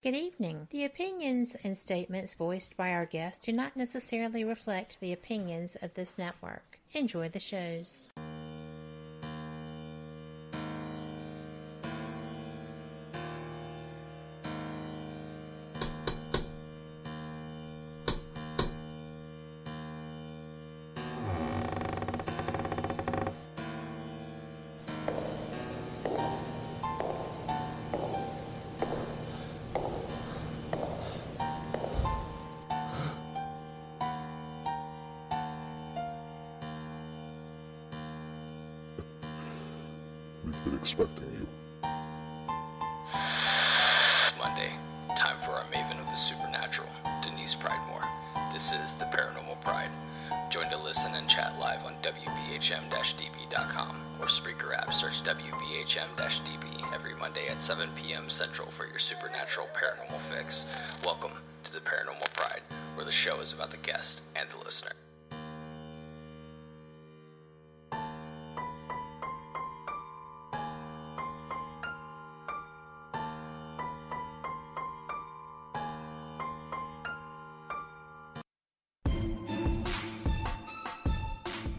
Good evening. The opinions and statements voiced by our guests do not necessarily reflect the opinions of this network. Enjoy the shows. We've been expecting you. Monday, time for our maven of the supernatural, Denise Pridemore. This is the Paranormal Pride. Join to listen and chat live on WBHM-DB.com or Spreaker app. Search WBHM-DB every Monday at 7 p.m. Central for your supernatural paranormal fix. Welcome to the Paranormal Pride, where the show is about the guest and the listener.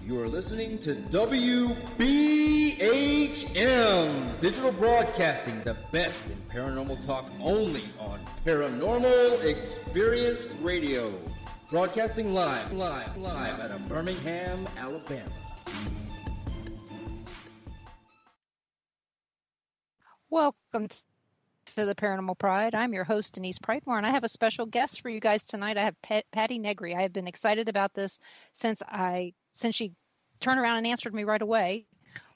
You are listening to WBHM Digital Broadcasting, the best in paranormal talk only on Paranormal Experience Radio. Broadcasting live out of Birmingham, Alabama. Welcome to the Paranormal Pride. I'm your host, Denise Pridemore, and I have a special guest for you guys tonight. I have Patti Negri. I have been excited about this since she turned around and answered me right away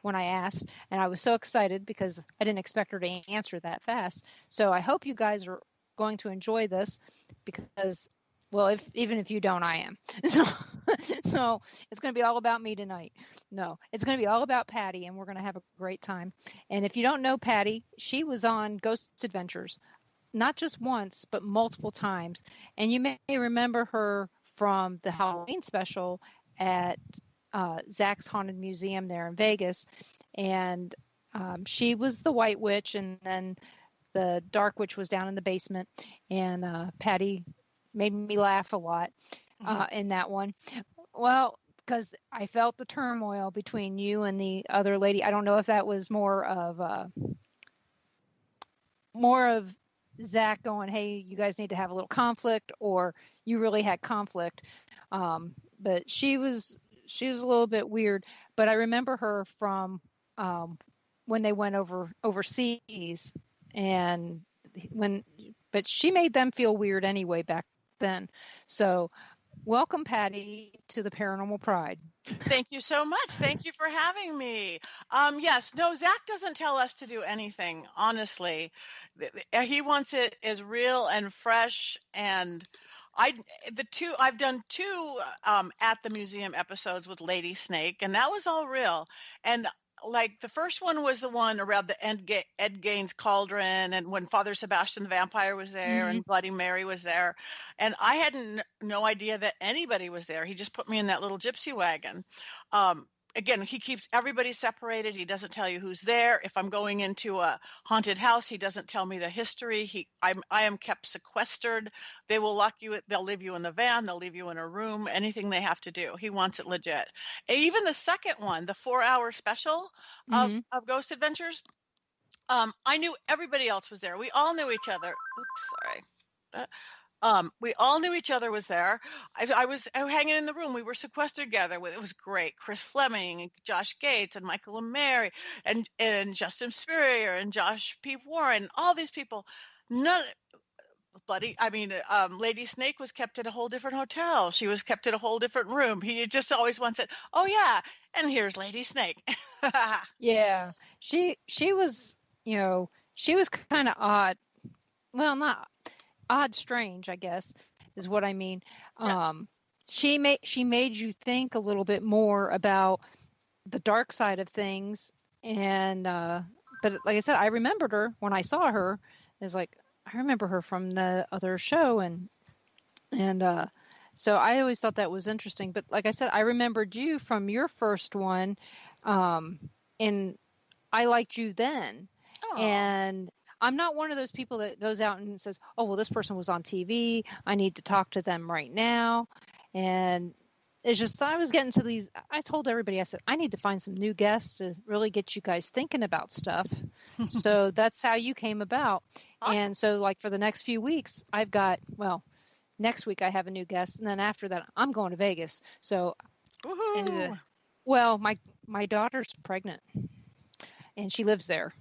when I asked, and I was so excited because I didn't expect her to answer that fast. So I hope you guys are going to enjoy this because, well, even if you don't, I am. So it's going to be all about me tonight. No, it's going to be all about Patti, and we're going to have a great time. And if you don't know Patti, she was on Ghost Adventures, not just once, but multiple times. And you may remember her from the Halloween special at Zach's Haunted Museum there in Vegas. And she was the White Witch, and then the Dark Witch was down in the basement. And Patti made me laugh a lot in that one. Well, because I felt the turmoil between you and the other lady. I don't know if that was more of Zach going, hey, you guys need to have a little conflict, or you really had conflict. But she was a little bit weird. But I remember her from when they went overseas, but she made them feel weird anyway back then. So welcome, Patti, to the Paranormal Pride. Thank you so much. Thank you for having me. Yes, no, Zach doesn't tell us to do anything, honestly. He wants it as real and fresh, and I've done two at the museum episodes with Lady Snake, and that was all real. And like the first one was the one around the Ed Gaines Cauldron, and when Father Sebastian the Vampire was there, and Bloody Mary was there, and I had no idea that anybody was there. He just put me in that little gypsy wagon. Again, he keeps everybody separated. He doesn't tell you who's there. If I'm going into a haunted house, he doesn't tell me the history. I am kept sequestered. They will lock you. They'll leave you in the van. They'll leave you in a room. Anything they have to do. He wants it legit. Even the second one, the 4-hour special of Ghost Adventures, I knew everybody else was there. We all knew each other. Oops, sorry. We all knew each other was there. I was hanging in the room. We were sequestered together. It was great. Chris Fleming and Josh Gates and Michael and Mary and Justin Spurrier and Josh P. Warren. All these people. Lady Snake was kept at a whole different hotel. She was kept at a whole different room. He just always once said, "Oh yeah, and here's Lady Snake." Yeah, she was, she was kind of odd. Well, not odd, strange, I guess, is what I mean. Yeah. She made you think a little bit more about the dark side of things, and but like I said, I remembered her when I saw her. It's like I remember her from the other show, and so I always thought that was interesting. But like I said, I remembered you from your first one, and I liked you then. Aww. And I'm not one of those people that goes out and says, oh, well, this person was on TV. I need to talk to them right now. And it's just, I was getting to these, I told everybody, I said, I need to find some new guests to really get you guys thinking about stuff. So that's how you came about. Awesome. And so like for the next few weeks, I've got, well, next week I have a new guest. And then after that, I'm going to Vegas. So, Woohoo! well, my daughter's pregnant and she lives there.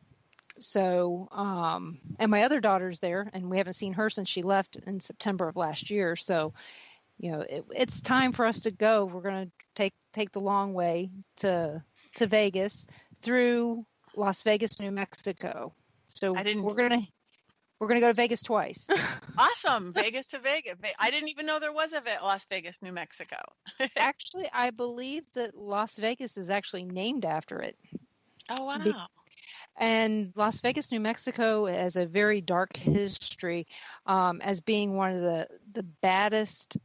So, and my other daughter's there, and we haven't seen her since she left in September of last year. So, you know, it's time for us to go. We're going to take the long way to Vegas through Las Vegas, New Mexico. So we're going to go to Vegas twice. Awesome. Vegas to Vegas. I didn't even know there was a Las Vegas, New Mexico. Actually, I believe that Las Vegas is actually named after it. Oh, wow. And Las Vegas, New Mexico has a very dark history as being one of the baddest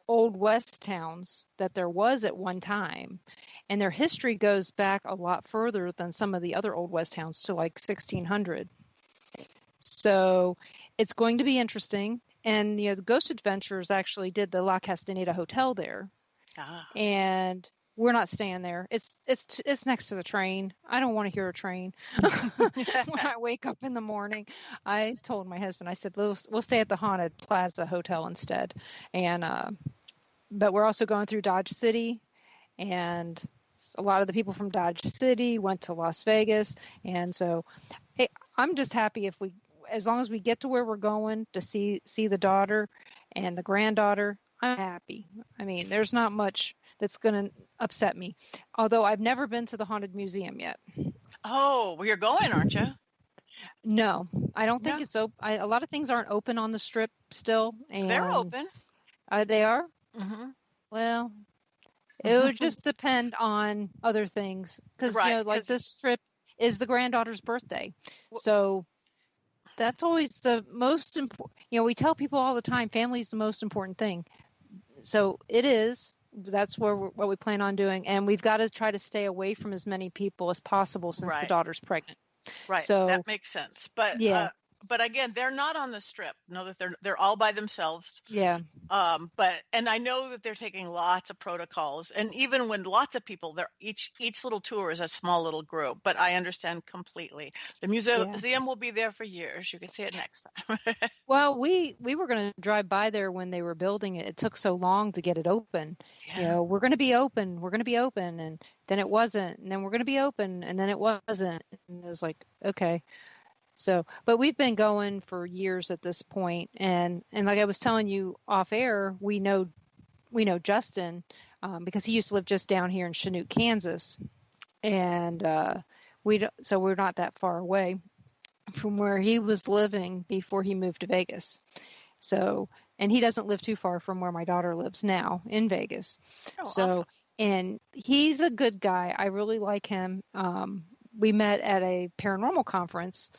Old West towns that there was at one time. And their history goes back a lot further than some of the other Old West towns to like 1600. So it's going to be interesting. And, you know, the Ghost Adventures actually did the La Castaneda Hotel there. And we're not staying there. It's next to the train. I don't want to hear a train when I wake up in the morning. I told my husband, I said, we'll stay at the Haunted Plaza Hotel instead. And but we're also going through Dodge City, and a lot of the people from Dodge City went to Las Vegas. And so I'm just happy as long as we get to where we're going to see the daughter and the granddaughter, I'm happy. I mean, there's not much that's going to upset me. Although I've never been to the Haunted Museum yet. Oh, well, you're going, aren't you? No, I don't think it's open. A lot of things aren't open on the Strip still. And they're open. They are? Mm-hmm. Well, it would just depend on other things. Because, you know, like this Strip is the granddaughter's birthday. So that's always the most important. You know, we tell people all the time, family is the most important thing. So it is. That's what we plan on doing. And we've got to try to stay away from as many people as possible since the daughter's pregnant. Right. So that makes sense. But yeah. But again, they're not on the Strip. Know that they're all by themselves. Yeah. And I know that they're taking lots of protocols, and even when lots of people, they're each little tour is a small little group. But I understand completely. The museum will be there for years. You can see it next time. Well, we were going to drive by there when they were building it. It took so long to get it open. Yeah. You know, we're going to be open. We're going to be open, and then it wasn't. And then we're going to be open, and then it wasn't. And it was like, okay. So, but we've been going for years at this point, and like I was telling you off air, we know Justin because he used to live just down here in Chanute, Kansas, and so we're not that far away from where he was living before he moved to Vegas. So, and he doesn't live too far from where my daughter lives now in Vegas. Oh, so, awesome. And he's a good guy. I really like him. We met at a paranormal conference.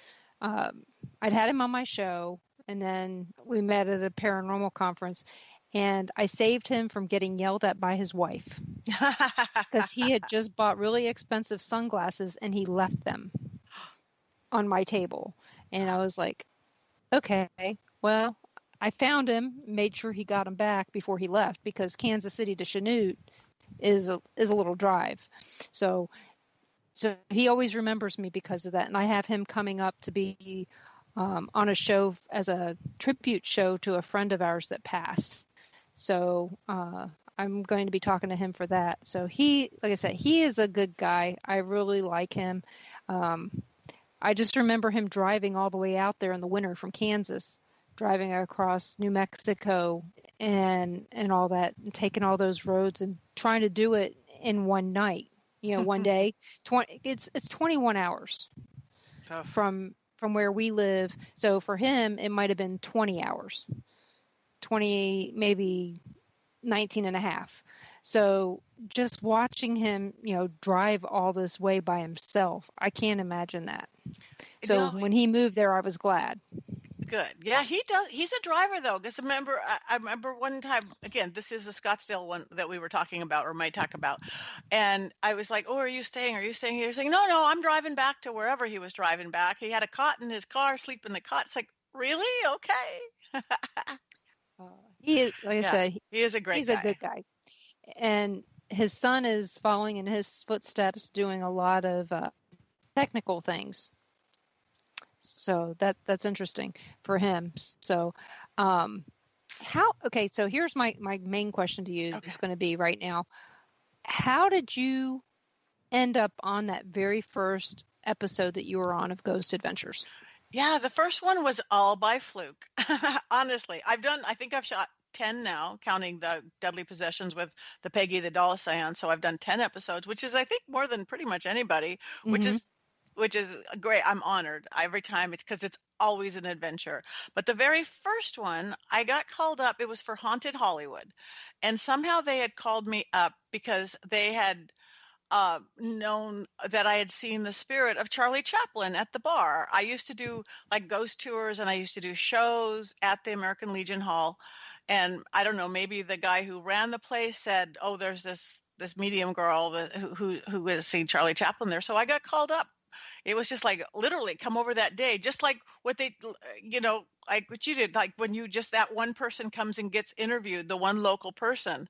I'd had him on my show, and then we met at a paranormal conference, and I saved him from getting yelled at by his wife because he had just bought really expensive sunglasses and he left them on my table. And I was like, okay, well, I found him, made sure he got them back before he left, because Kansas City to Chanute is a little drive. So he always remembers me because of that. And I have him coming up to be on a show as a tribute show to a friend of ours that passed. So I'm going to be talking to him for that. So like I said, he is a good guy. I really like him. I just remember him driving all the way out there in the winter from Kansas, driving across New Mexico and all that, and taking all those roads and trying to do it in one night. You know, one day, it's 21 hours from where we live. So for him, it might have been 20 hours, 20, maybe 19 and a half. So just watching him, you know, drive all this way by himself, I can't imagine that. So when he moved there, I was glad. good. Yeah, he does. He's a driver though. Because I remember one time, again, this is the Scottsdale one that we were talking about or might talk about. And I was like, oh, are you staying? Are you staying here? He's saying, no, I'm driving back to wherever he was driving back. He had a cot in his car, sleep in the cot. It's like, really? Okay. He is, like I Yeah, said, he is a great he's guy. a good guy. And his son is following in his footsteps, doing a lot of technical things. So that's interesting for him. So so here's my main question to you. Okay. Is going to be right now. How did you end up on that very first episode that you were on of Ghost Adventures? Yeah, the first one was all by fluke. Honestly, I think I've shot 10 now, counting the Deadly Possessions with the Peggy the Doll Seance. So I've done 10 episodes, which is, I think, more than pretty much anybody, which is great. I'm honored every time. It's because it's always an adventure. But the very first one, I got called up. It was for Haunted Hollywood. And somehow they had called me up because they had known that I had seen the spirit of Charlie Chaplin at the bar. I used to do like ghost tours and I used to do shows at the American Legion Hall. And I don't know, maybe the guy who ran the place said, oh, there's this medium girl who has seen Charlie Chaplin there. So I got called up. It was just like literally come over that day, just like what they, like what you did, like when you just that one person comes and gets interviewed, the one local person.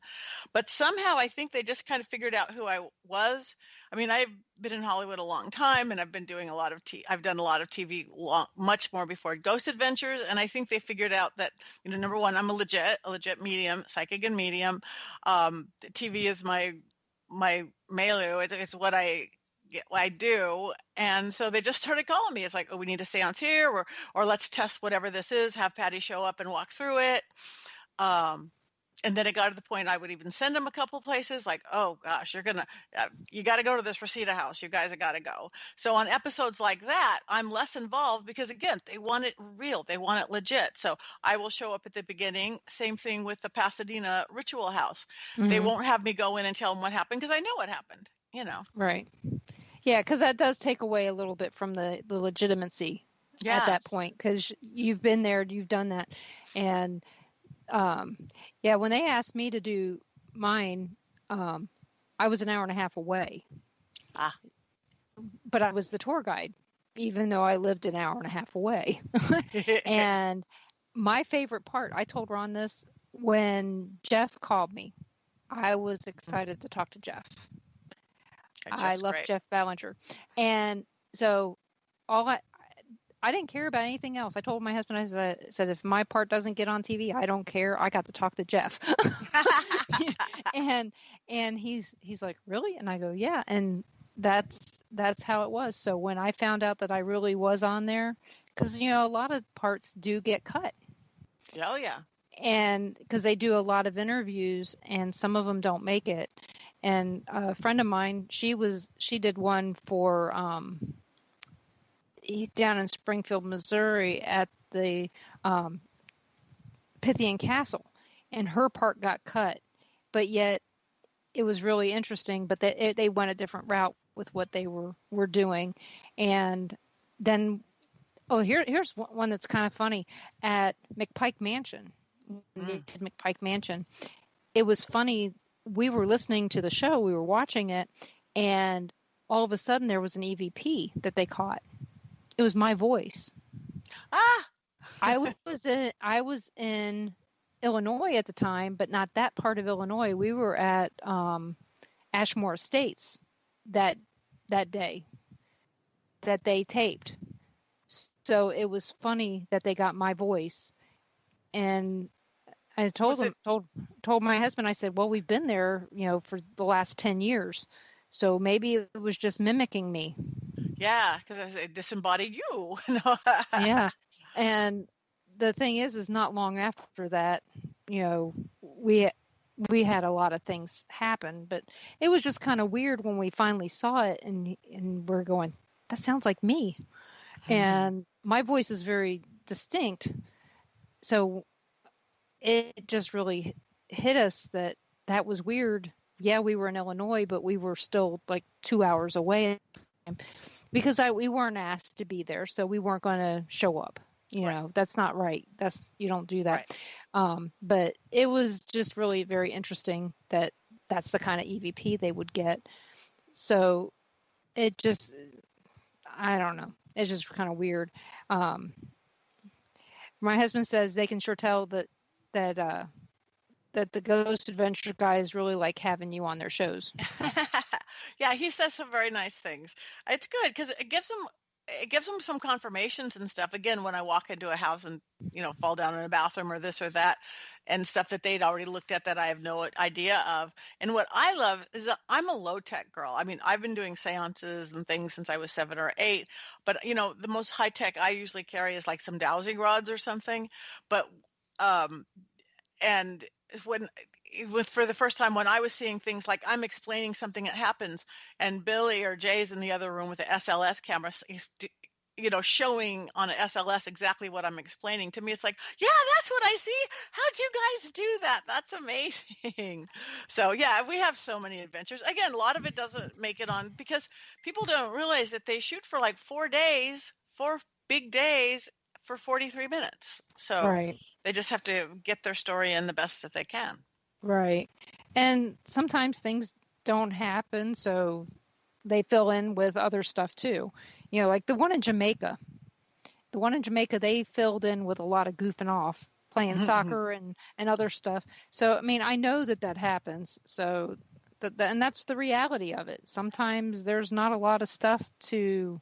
But somehow I think they just kind of figured out who I was. I mean, I've been in Hollywood a long time and I've been doing I've done a lot of TV much more before Ghost Adventures. And I think they figured out that, number one, I'm a legit medium, psychic and medium. TV is my milieu. It's what I do. And so they just started calling me. It's like, oh, we need a seance here, or let's test whatever this is, have Patti show up and walk through it. And then it got to the point I would even send them a couple places like, oh gosh, you got to go to this Reseda house. You guys have got to go. So on episodes like that, I'm less involved because again, they want it real. They want it legit. So I will show up at the beginning. Same thing with the Pasadena Ritual House. Mm-hmm. They won't have me go in and tell them what happened because I know what happened, Right. Yeah, because that does take away a little bit from the legitimacy at that point, because you've been there, you've done that. And when they asked me to do mine, I was an hour and a half away. But I was the tour guide, even though I lived an hour and a half away. And my favorite part, I told Ron this, when Jeff called me, I was excited to talk to Jeff. I love Jeff Ballinger. And so I didn't care about anything else. I told my husband, I said, if my part doesn't get on TV, I don't care. I got to talk to Jeff. and he's like, really? And I go, yeah. And that's how it was. So when I found out that I really was on there, because, a lot of parts do get cut. Oh, yeah. And because they do a lot of interviews and some of them don't make it. And a friend of mine, she did one for down in Springfield, Missouri at the Pythian Castle, and her part got cut, but yet it was really interesting. But they went a different route with what they were doing. And then, here's one that's kind of funny at McPike Mansion. McPike Mansion. It was funny. We were listening to the show, we were watching it, and all of a sudden there was an EVP that they caught. It was my voice. I was in Illinois at the time, but not that part of Illinois. We were at Ashmore Estates that day that they taped. So it was funny that they got my voice. And I told my husband, I said, well, we've been there, for the last 10 years. So maybe it was just mimicking me. Yeah, because it disembodied you. Yeah. And the thing is not long after that, we had a lot of things happen, but it was just kind of weird when we finally saw it and we're going, that sounds like me. Mm-hmm. And my voice is very distinct. So it just really hit us that was weird. Yeah, we were in Illinois, but we were still like 2 hours away because we weren't asked to be there, so we weren't going to show up. That's not right. You don't do that. Right. But it was just really very interesting that that's the kind of EVP they would get. So it just, I don't know. It's just kind of weird. My husband says they can sure tell that the Ghost Adventure guys really like having you on their shows. Yeah, he says some very nice things. It's good because it gives them some confirmations and stuff. Again, when I walk into a house and fall down in a bathroom or this or that, and stuff that they'd already looked at that I have no idea of. And what I love is that I'm a low tech girl. I mean, I've been doing seances and things since I was 7 or 8. But the most high tech I usually carry is like some dowsing rods or something. But and for the first time when I was seeing things like I'm explaining something that happens and Billy or Jay's in the other room with the SLS camera, showing on an SLS exactly what I'm explaining, to me it's like, yeah, that's what I see. How'd you guys do that? That's amazing. So yeah, we have so many adventures. Again, a lot of it doesn't make it on because people don't realize that they shoot for like 4 big days for 43 minutes. So Right. They just have to get their story in the best that they can. Right. And sometimes things don't happen, so they fill in with other stuff too. Like the one in Jamaica. The one in Jamaica, they filled in with a lot of goofing off, playing soccer and other stuff. So, I mean, I know that happens. So, and that's the reality of it. Sometimes there's not a lot of stuff so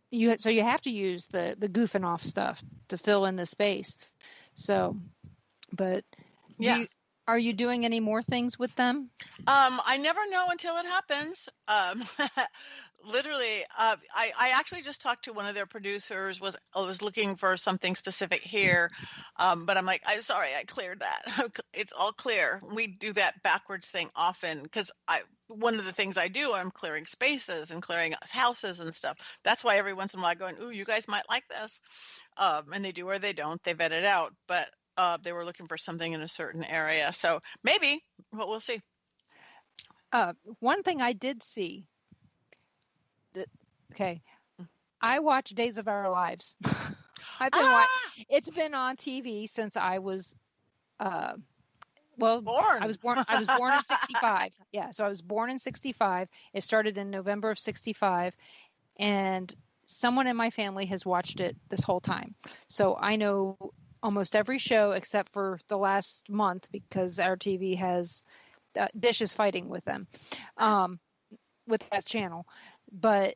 you have to use the goofing off stuff to fill in the space. So, but yeah. Are you doing any more things with them? I never know until it happens. Literally, I actually just talked to one of their producers. Was looking for something specific here, but I'm like, I'm sorry, I cleared that. It's all clear. We do that backwards thing often because one of the things I do, I'm clearing spaces and clearing houses and stuff. That's why every once in a while I go, ooh, you guys might like this, and they do or they don't. They vet it out, but they were looking for something in a certain area, so maybe, but we'll see. One thing I did see. Okay, I watch Days of Our Lives. It's been on TV since I was, born. I was born in 65. Yeah, so I was born in 65. It started in November of 65, and someone in my family has watched it this whole time. So I know almost every show except for the last month because our TV has Dish is fighting with them, with that channel. But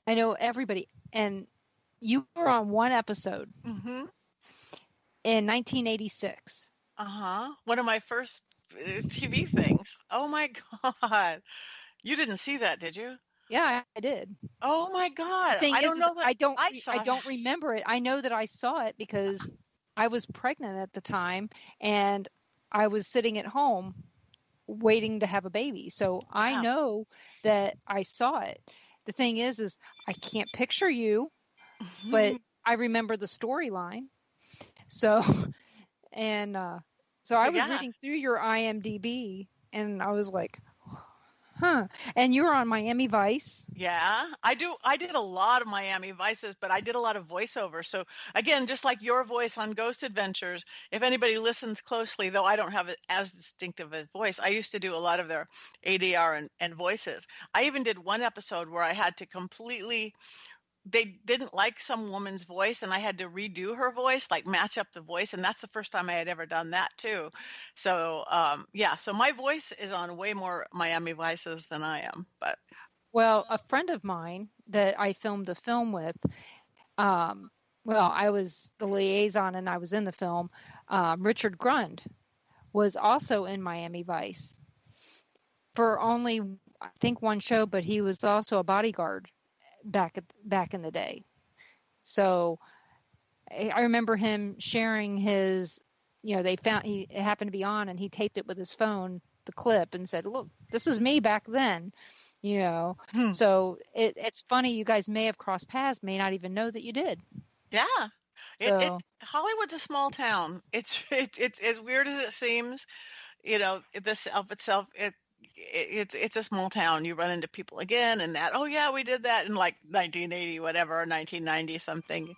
I know everybody, and you were on one episode in 1986. One of my first TV things. Oh my God. You didn't see that, did you? Yeah, I did. Oh my God. I don't know that I don't remember it. I know that I saw it because I was pregnant at the time and I was sitting at home waiting to have a baby. So I know that I saw it. The thing is I can't picture you, but I remember the storyline. So, and so I was reading through your IMDb and I was like, huh. And you were on Miami Vice. Yeah, I did a lot of Miami Vices, but I did a lot of voiceover. So again, just like your voice on Ghost Adventures, if anybody listens closely, though I don't have it as distinctive a voice, I used to do a lot of their ADR and voices. I even did one episode where I had to they didn't like some woman's voice and I had to redo her voice, like match up the voice. And that's the first time I had ever done that too. So, so my voice is on way more Miami Vices than I am, but. Well, a friend of mine that I filmed a film with, I was the liaison and I was in the film. Richard Grund was also in Miami Vice for only, I think, one show, but he was also a bodyguard back in the day. So I remember him sharing his, he happened to be on and he taped it with his phone, the clip, and said, look, this is me back then, So it's funny, you guys may have crossed paths, may not even know that you did. Yeah. Hollywood's a small town. It's as weird as it seems, this of itself, it's a small town. You run into people again and that, oh yeah, we did that in like 1980, whatever, or 1990 something. You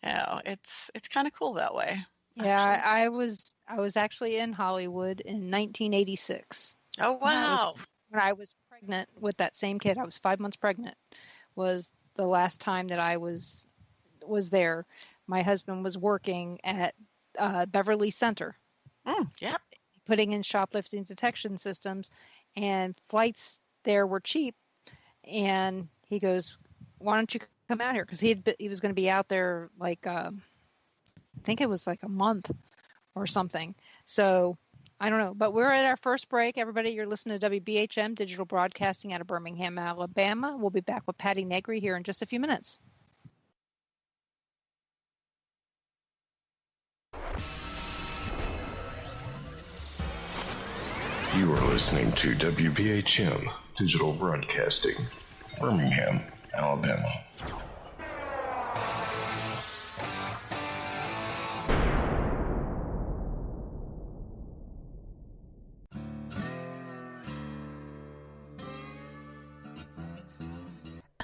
know, it's kind of cool that way. Yeah, Actually. I was actually in Hollywood in 1986. Oh wow. When I was pregnant with that same kid. I was 5 months pregnant. Was the last time that I was there. My husband was working at Beverly Center. Yep. Putting in shoplifting detection systems, and flights there were cheap. And he goes, "Why don't you come out here?" Because he was going to be out there like I think it was like a month or something. So I don't know, but we're at our first break. Everybody, you're listening to WBHM Digital Broadcasting out of Birmingham, Alabama. We'll be back with Patti Negri here in just a few minutes. You are listening to WBHM Digital Broadcasting, Birmingham, Alabama.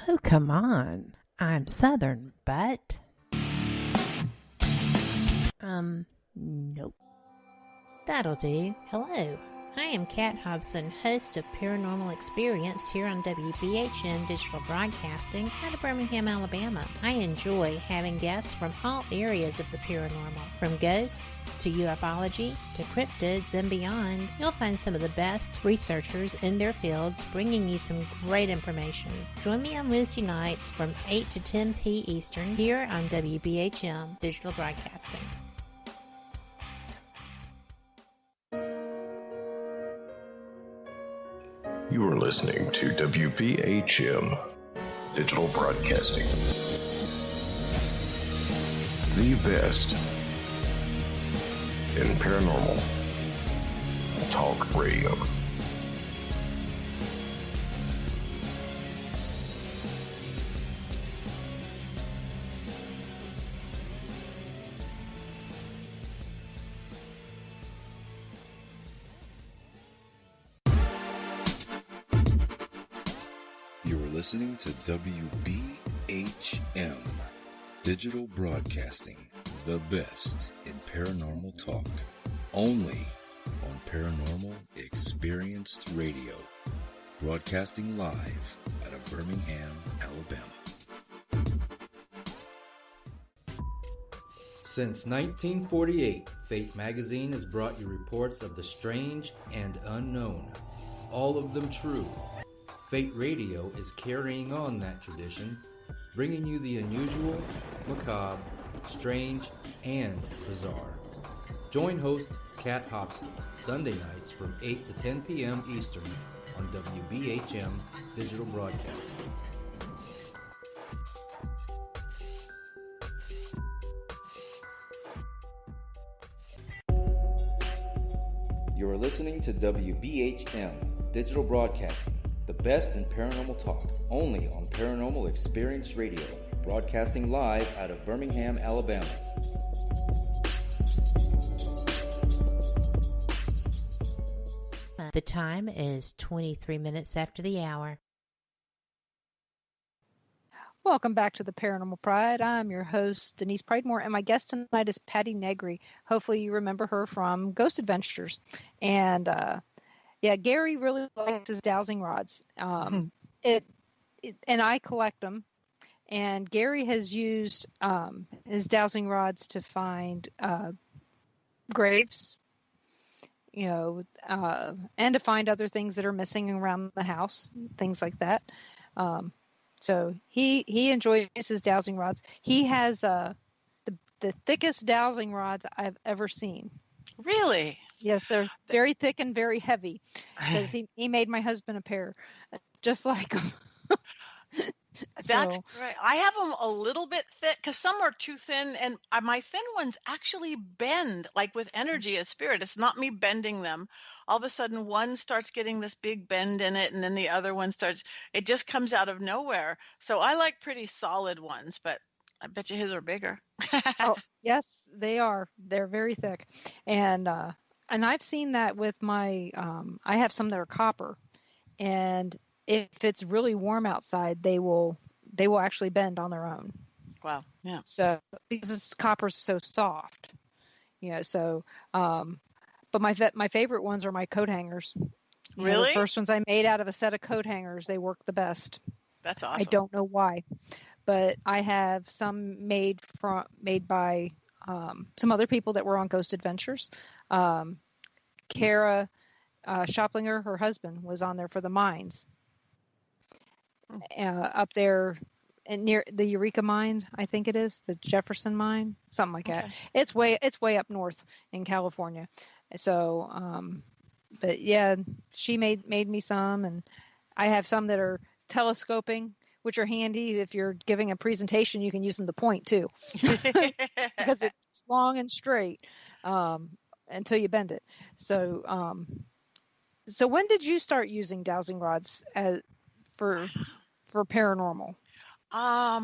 Oh, come on. I'm Southern, but... nope. That'll do. Hello. I am Kat Hobson, host of Paranormal Experience here on WBHM Digital Broadcasting out of Birmingham, Alabama. I enjoy having guests from all areas of the paranormal, from ghosts to ufology to cryptids and beyond. You'll find some of the best researchers in their fields bringing you some great information. Join me on Wednesday nights from 8 to 10 p. Eastern here on WBHM Digital Broadcasting. You are listening to WBHM Digital Broadcasting, the best in paranormal talk radio. Listening to WBHM Digital Broadcasting, the best in paranormal talk, only on Paranormal Experienced Radio, broadcasting live out of Birmingham, Alabama. Since 1948, Fate Magazine has brought you reports of the strange and unknown, all of them true. Fate Radio is carrying on that tradition, bringing you the unusual, macabre, strange, and bizarre. Join host Kat Hobson Sunday nights from 8 to 10 p.m. Eastern on WBHM Digital Broadcasting. You are listening to WBHM Digital Broadcasting, the best in paranormal talk, only on Paranormal Experience Radio, broadcasting live out of Birmingham, Alabama. The time is 23 minutes after the hour. Welcome back to the Paranormal Pride. I'm your host, Denise Pridemore, and my guest tonight is Patti Negri. Hopefully you remember her from Ghost Adventures. And Gary really likes his dowsing rods. And I collect them. And Gary has used his dowsing rods to find graves, and to find other things that are missing around the house, things like that. So he enjoys his dowsing rods. He has the thickest dowsing rods I've ever seen. Really? Yes, they're very thick and very heavy, because he made my husband a pair just like them. That's right. I have them a little bit thick because some are too thin, and my thin ones actually bend, like with energy of spirit. It's not me bending them. All of a sudden, one starts getting this big bend in it, and then the other one starts. It just comes out of nowhere. So I like pretty solid ones, but I bet you his are bigger. Oh, yes, they are. They're very thick, and I've seen that with my. I have some that are copper, and if it's really warm outside, they will actually bend on their own. Wow. Yeah. So because this copper's so soft, so but my favorite ones are my coat hangers. Really? The first ones I made out of a set of coat hangers, they work the best. That's awesome. I don't know why, but I have some made by some other people that were on Ghost Adventures. Kara Shoplinger, her husband, was on there for the mines up there near the Eureka mine, I think it is, the Jefferson mine, something like that. It's way up north in California. So, but yeah, she made me some, and I have some that are telescoping, which are handy if you're giving a presentation. You can use them to point too, because it's long and straight until you bend it. So, so when did you start using dowsing rods for paranormal? I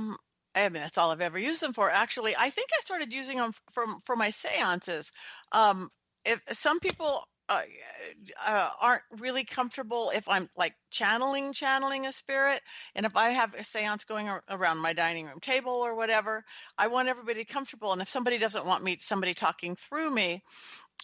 mean, that's all I've ever used them for. Actually, I think I started using them for my seances. If some people aren't really comfortable if I'm like channeling a spirit, and if I have a seance going around my dining room table or whatever, I want everybody comfortable. And if somebody doesn't want somebody talking through me,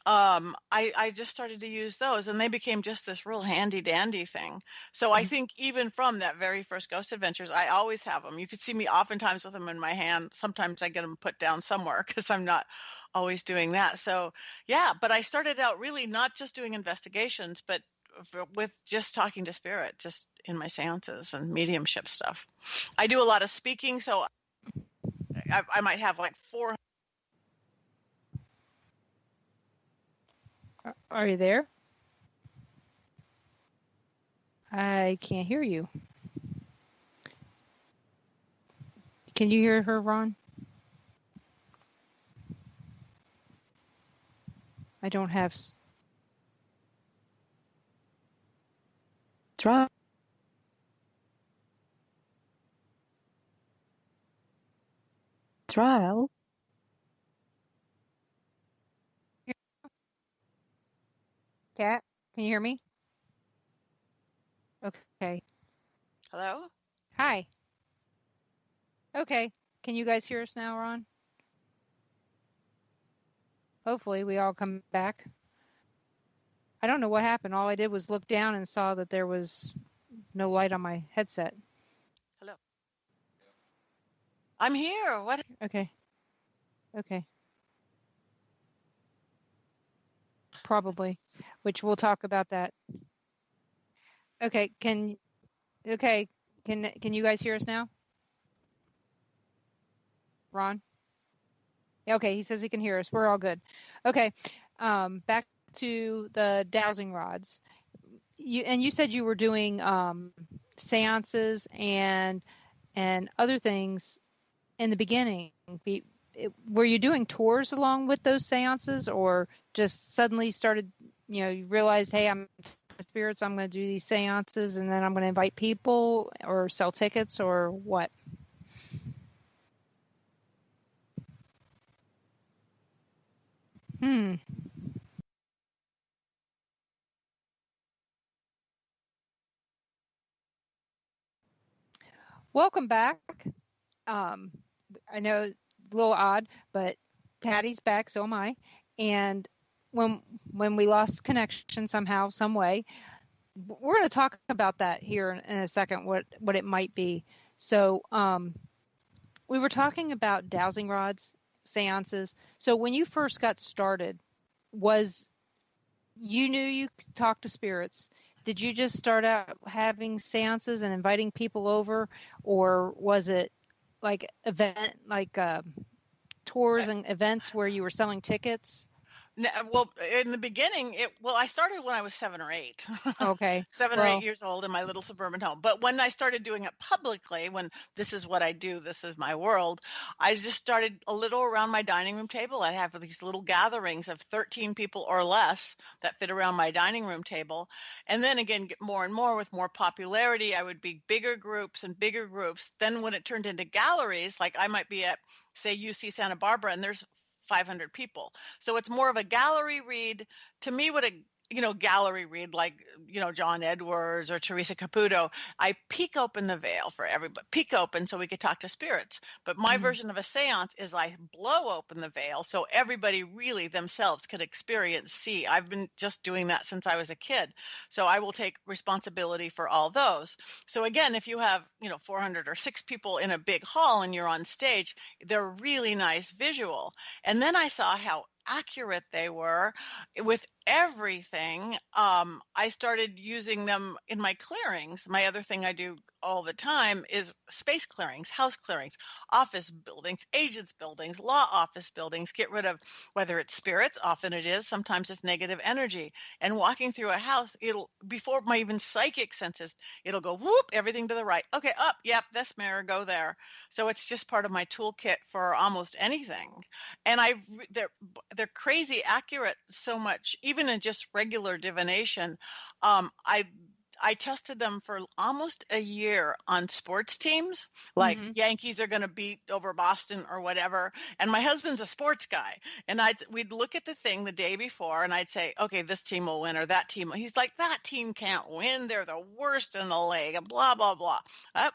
I just started to use those, and they became just this real handy dandy thing. So I think even from that very first Ghost Adventures, I always have them. You could see me oftentimes with them in my hand. Sometimes I get them put down somewhere because I'm not always doing that. So yeah, but I started out really not just doing investigations, but with just talking to spirit, just in my seances and mediumship stuff. I do a lot of speaking, so I might have like 4. Are you there? I can't hear you. Can you hear her, Ron? I don't have... Trial. Kat, can you hear me? Okay. Hello? Hi. Okay. Can you guys hear us now, Ron? Hopefully we all come back. I don't know what happened. All I did was look down and saw that there was no light on my headset. Hello. I'm here. What? Okay. Probably, which we'll talk about that. Okay. Can you guys hear us now? Ron? Okay, he says he can hear us. We're all good. Okay. Back to the dowsing rods. You said you were doing seances and other things in the beginning. Were you doing tours along with those seances, or just suddenly started, you realized, hey, I'm spirits, I'm going to do these seances, and then I'm going to invite people or sell tickets, or what? Welcome back. I know it's a little odd, but Patty's back, so am I. And when we lost connection somehow, some way, we're going to talk about that here in a second, what it might be. So we were talking about dowsing rods, seances. So when you first got started, you knew you could talk to spirits. Did you just start out having seances and inviting people over, or was it like tours and events where you were selling tickets? Well, in the beginning, I started when I was 7 or 8. Okay. 7 or 8 years old in my little suburban home. But when I started doing it publicly, when this is what I do, this is my world, I just started a little around my dining room table. I have these little gatherings of 13 people or less that fit around my dining room table. And then again, get more and more with more popularity, I would be bigger groups and bigger groups. Then when it turned into galleries, like I might be at, say, UC Santa Barbara, and there's 500 people. So it's more of a gallery read. To me, what gallery read like, John Edwards or Teresa Caputo, I peek open the veil for everybody, peek open so we could talk to spirits. But my version of a seance is I blow open the veil so everybody really themselves could see. I've been just doing that since I was a kid. So I will take responsibility for all those. So again, if you have, 400 or 6 people in a big hall and you're on stage, they're really nice visual. And then I saw how accurate they were with everything. I started using them in my clearings. My other thing I do all the time is space clearings, house clearings, office buildings, agents buildings, law office buildings, get rid of, whether it's spirits, often it is, sometimes it's negative energy. And walking through a house, before my even psychic senses, it'll go whoop, everything to the right. Okay, up, yep, this mirror, go there. So it's just part of my toolkit for almost anything. And they're crazy accurate so much, even in just regular divination. I tested them for almost a year on sports teams, like Yankees are going to beat over Boston or whatever. And my husband's a sports guy. And we'd look at the thing the day before and I'd say, okay, this team will win or that team. He's like, that team can't win. They're the worst in the league and blah, blah, blah.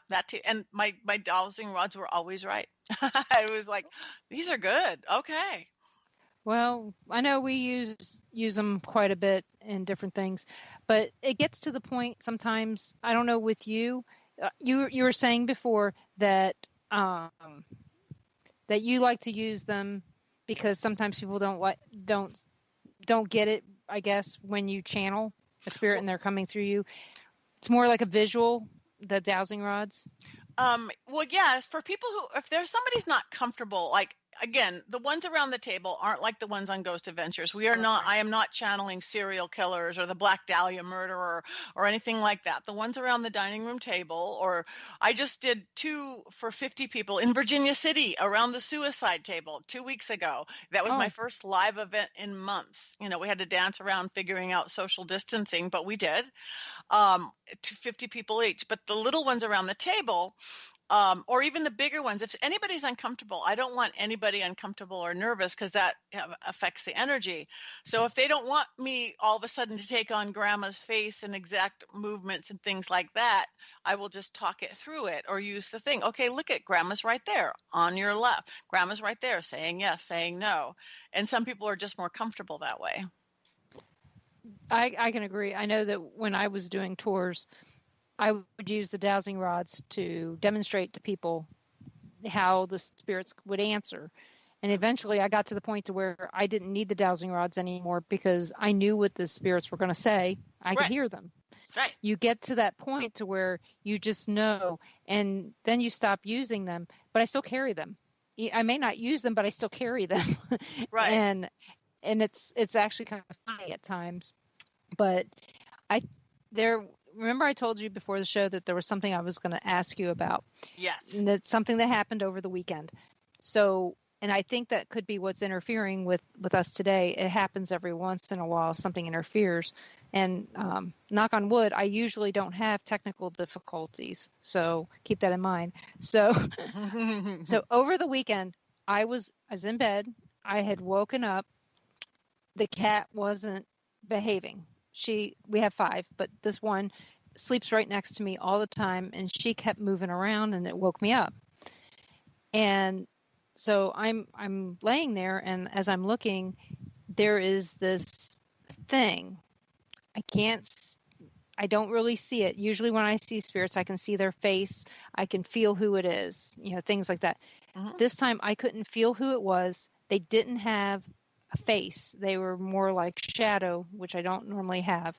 That team. And my dowsing rods were always right. I was like, these are good. Okay. Well, I know we use them quite a bit in different things, but it gets to the point sometimes. I don't know with you. You were saying before that that you like to use them because sometimes people don't get it. I guess when you channel a spirit and they're coming through you, it's more like a visual. The dowsing rods. Well, yes, for people if there's somebody's not comfortable, like, again, the ones around the table aren't like the ones on Ghost Adventures. I am not channeling serial killers or the Black Dahlia murderer or anything like that. The ones around the dining room table, or I just did 2 for 50 people in Virginia City around the suicide table 2 weeks ago. That was my first live event in months. We had to dance around figuring out social distancing, but we did. To 50 people each. But the little ones around the table, or even the bigger ones, if anybody's uncomfortable, I don't want anybody uncomfortable or nervous because that affects the energy. So if they don't want me all of a sudden to take on grandma's face and exact movements and things like that, I will just talk it through it or use the thing. Okay, look at grandma's right there on your left. Grandma's right there saying yes, saying no. And some people are just more comfortable that way. I can agree. I know that when I was doing tours, I would use the dowsing rods to demonstrate to people how the spirits would answer. And eventually I got to the point to where I didn't need the dowsing rods anymore because I knew what the spirits were going to say. I could hear them. Right. You get to that point to where you just know, and then you stop using them, but I still carry them. I may not use them, but I still carry them. Right. And it's actually kind of funny at times. But remember I told you before the show that there was something I was going to ask you about. Yes. And it's something that happened over the weekend. So, and I think that could be what's interfering with us today. It happens every once in a while if something interferes. And knock on wood, I usually don't have technical difficulties. So keep that in mind. So, so over the weekend, I was in bed. I had woken up. The cat wasn't behaving. We have 5, but this one sleeps right next to me all the time, and she kept moving around, and it woke me up. And so I'm laying there, and as I'm looking, there is this thing. I don't really see it. Usually when I see spirits, I can see their face. I can feel who it is, things like that. This time I couldn't feel who it was. They didn't have a face. They were more like shadow, which I don't normally have.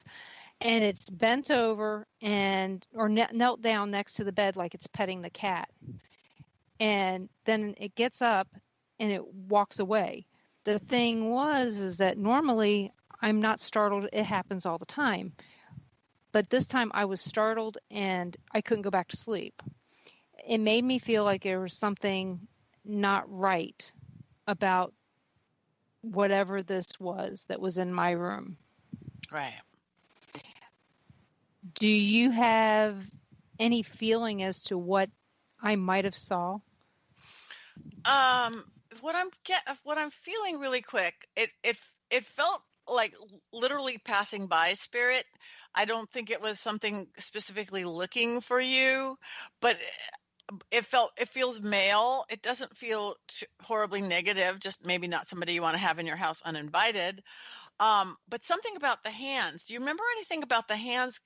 And it's bent over or knelt down next to the bed like it's petting the cat. And then it gets up and it walks away. The thing is that normally I'm not startled. It happens all the time. But this time I was startled and I couldn't go back to sleep. It made me feel like there was something not right about whatever this was that was in my room. Right. Do you have any feeling as to what I might have saw? What I'm feeling really quick, it felt like literally passing by spirit. I don't think it was something specifically looking for you, but it feels male. It doesn't feel horribly negative, just maybe not somebody you want to have in your house uninvited. But something about the hands. Do you remember anything about the hands?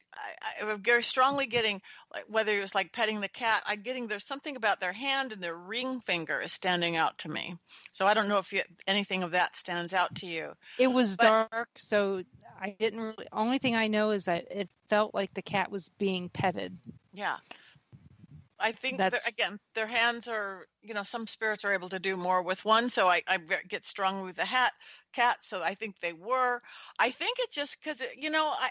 I'm very strongly getting, like, whether it was like petting the cat, I'm getting there's something about their hand and their ring finger is standing out to me. So I don't know if anything of that stands out to you. It was But dark, so I didn't really. Only thing I know is that it felt like the cat was being petted. yeah, I think That's again, their hands are, some spirits are able to do more with one. So I get strong with the cat. So I think they were. I think it's just because,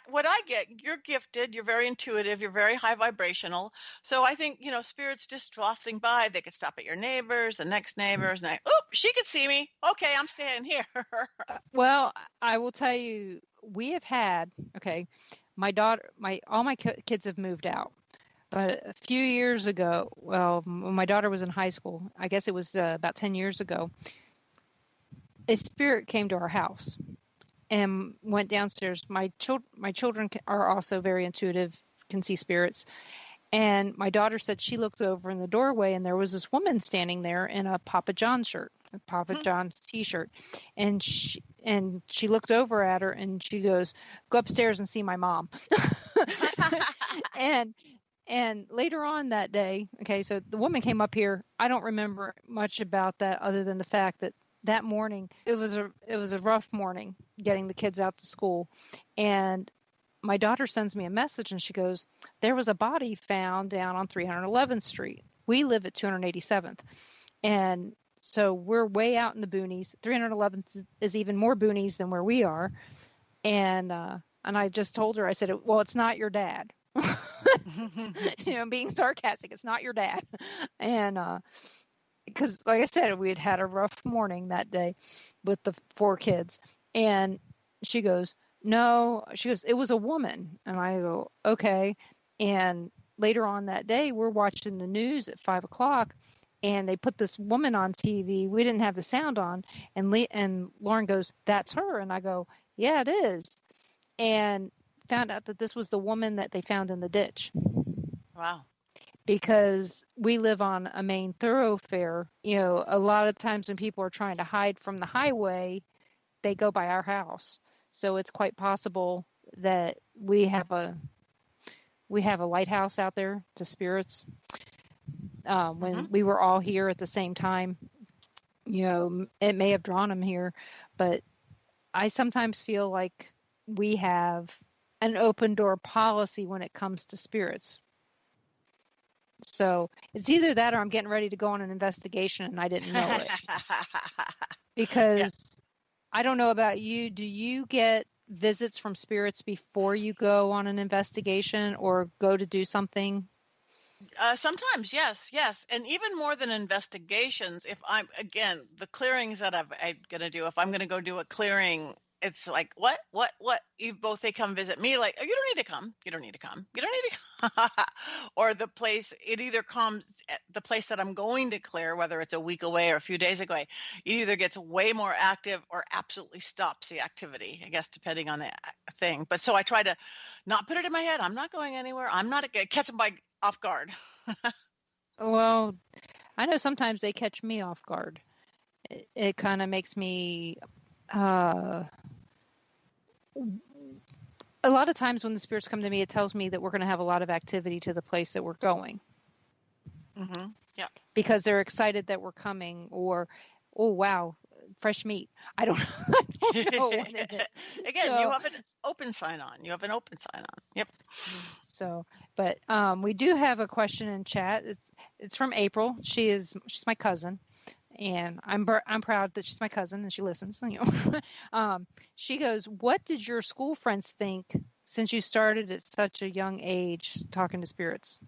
what I get, you're gifted, you're very intuitive, you're very high vibrational. So I think, spirits just drafting by, they could stop at your neighbors, the next neighbors, and she could see me. Okay, I'm staying here. well, I will tell you, we have had, my daughter, all my kids have moved out. But a few years ago, well, when my daughter was in high school, I guess it was about 10 years ago, a spirit came to our house and went downstairs. My children are also very intuitive, can see spirits. And my daughter said she looked over in the doorway and there was this woman standing there in a Papa John's shirt, a Papa John's t-shirt. And she looked over at her and she goes, "Go upstairs and see my mom." And later on that day, so the woman came up here. I don't remember much about that other than the fact that morning, it was a rough morning getting the kids out to school. And my daughter sends me a message and she goes, "There was a body found down on 311th Street. We live at 287th. And so we're way out in the boonies. 311th is even more boonies than where we are." And I just told her, I said, "Well, it's not your dad." Being sarcastic, it's not your dad. And because like I said, we had a rough morning that day with the 4 kids. And she goes, "No," she goes, "it was a woman." And I go, "Okay." And later on that day, we're watching the news at 5:00 and they put this woman on TV. We didn't have the sound on. And Lauren goes, "That's her." And I go, "Yeah, it is." And found out that this was the woman that they found in the ditch. Wow. Because we live on a main thoroughfare. A lot of times when people are trying to hide from the highway, they go by our house. So it's quite possible that we have a lighthouse out there to spirits. When we were all here at the same time, it may have drawn them here, but I sometimes feel like we have an open door policy when it comes to spirits. So it's either that or I'm getting ready to go on an investigation and I didn't know it. Because I don't know about you. Do you get visits from spirits before you go on an investigation or go to do something? Sometimes, yes. And even more than investigations, if the clearings that I'm going to do, if I'm going to go do a clearing, it's like, what? They come visit me, like, "Oh, you don't need to come. You don't need to come. You don't need to come." Or the place, it either comes, the place that I'm going to clear, whether it's a week away or a few days away, it either gets way more active or absolutely stops the activity, I guess, depending on the thing. But so I try to not put it in my head. I'm not going anywhere. I'm not catch them off guard. Well, I know sometimes they catch me off guard. It kind of makes me... a lot of times when the spirits come to me, it tells me that we're going to have a lot of activity to the place that we're going. Mm-hmm. Yeah. Because they're excited that we're coming, or, "Oh, wow, fresh meat." I don't know what it is. Again, you have an open sign on. Yep. So, but we do have a question in chat. It's from April. She's my cousin. And I'm proud that she's my cousin and she listens. She goes, "What did your school friends think since you started at such a young age talking to spirits?"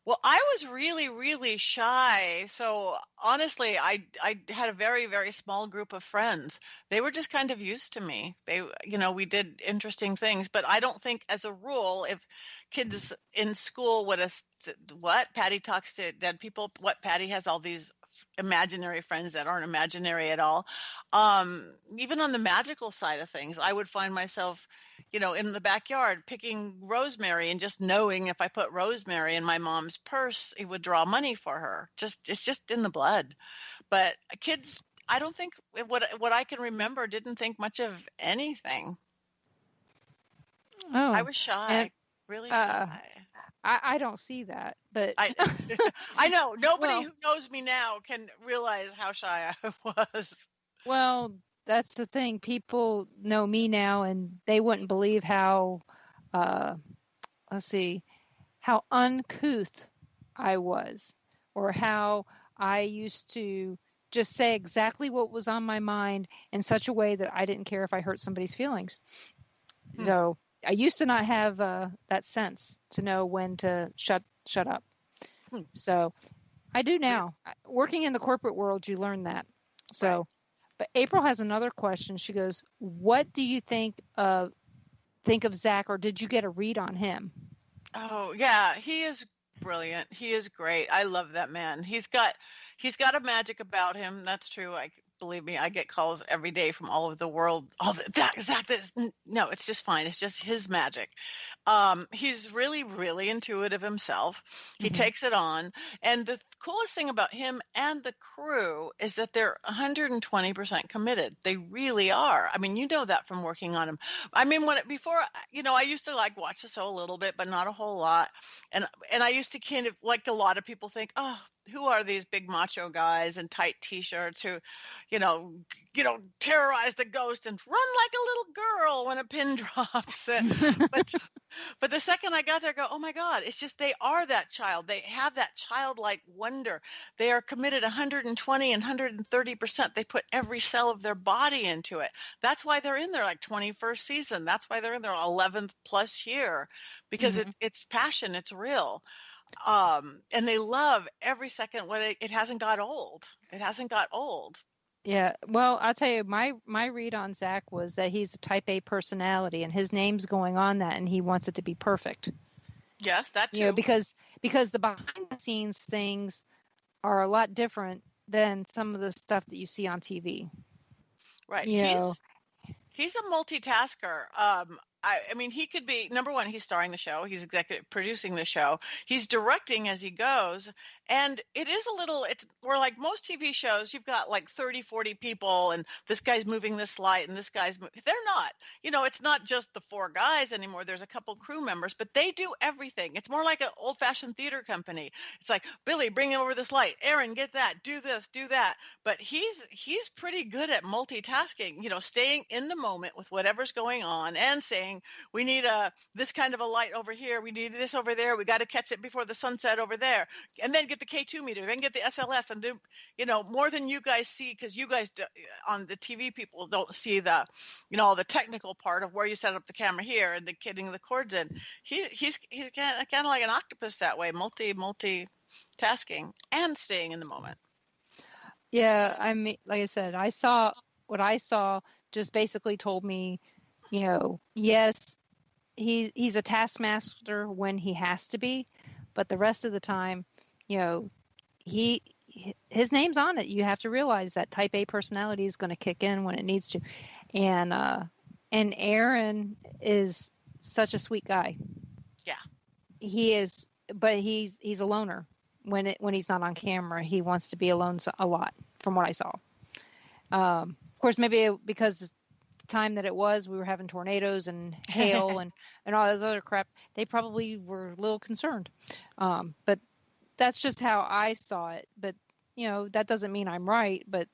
Well, I was really, really shy. So honestly, I had a very, very small group of friends. They were just kind of used to me. We did interesting things, but I don't think as a rule, if kids in school would have, "What? Patty talks to dead people. What? Patty has all these imaginary friends that aren't imaginary at all. Even on the magical side of things, I would find myself, in the backyard picking rosemary and just knowing if I put rosemary in my mom's purse, it would draw money for her. It's just in the blood. But kids, I don't think what I can remember didn't think much of anything. Oh, I was shy, and really uh, shy. I don't see that, but I know nobody well, who knows me now can realize how shy I was. well, that's the thing. People know me now, and they wouldn't believe how, uh, let's see, how uncouth I was, or how I used to just say exactly what was on my mind in such a way that I didn't care if I hurt somebody's feelings. So I used to not have that sense to know when to shut up. So I do now. Working in the corporate world, you learn that. So, Right. But April has another question. She goes, "What do you think of Zach, or did you get a read on him?" Oh, yeah, he is brilliant. He is great. I love that man. He's got a magic about him. That's true. Believe me, I get calls every day from all over the world. No, it's just fine. It's just his magic. He's really, really intuitive himself. He takes it on. And the coolest thing about him and the crew is that they're 120% committed. They really are. I mean, you know that from working on him. I mean, before, I used to watch the show a little bit, but not a whole lot. And I used to kind of, like a lot of people think, oh, who are these big macho guys in tight t-shirts who, terrorize the ghost and run like a little girl when a pin drops. But the second I got there, I go, oh my God, it's just, they are that child. They have that childlike wonder. They are committed 120 and 130%. They put every cell of their body into it. That's why they're in their 21st season. That's why they're in their 11th plus year, because it's passion. It's real. And they love every second when it hasn't got old. It hasn't got old. Yeah, well, I'll tell you, my read on Zach was that he's a type A personality, and his name's going on that, and he wants it to be perfect. Yes, that too. Because the behind the scenes things are a lot different than some of the stuff that you see on TV. Right. You He's a multitasker. I mean, he could be, number one, he's starring the show. He's executive producing the show. He's directing as he goes. And it is we're like most TV shows, you've got 30, 40 people, and this guy's moving this light and this guy's, they're not, it's not just the four guys anymore. There's a couple crew members, but they do everything. It's more like an old fashioned theater company. It's like, Billy, bring over this light. Aaron, get that, do this, do that. But he's pretty good at multitasking, staying in the moment with whatever's going on and saying, we need this kind of a light over here. We need this over there. We got to catch it before the sunset over there. And then get the K2 meter, then get the SLS, and do, more than you guys see, because you guys on the TV people don't see the, the technical part of where you set up the camera here and getting the cords in. He's kind of like an octopus that way, multitasking and staying in the moment. Yeah, I mean, like I said, what I saw just basically told me, yes, he's a taskmaster when he has to be, but the rest of the time, his name's on it. You have to realize that type A personality is going to kick in when it needs to. And Aaron is such a sweet guy. Yeah. He is, but he's a loner when he's not on camera. He wants to be alone a lot, from what I saw. Of course, maybe because the time that it was, we were having tornadoes and hail and all this other crap. They probably were a little concerned. But that's just how I saw it. But, that doesn't mean I'm right. But,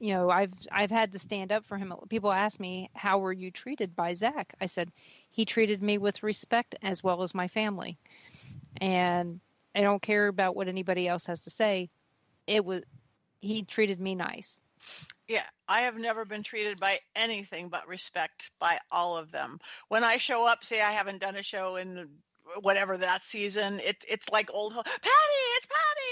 I've had to stand up for him. People ask me, how were you treated by Zach? I said, he treated me with respect as well as my family. And I don't care about what anybody else has to say. He treated me nice. Yeah, I have never been treated by anything but respect by all of them. When I show up, say I haven't done a show in whatever that season, it's like old Patty,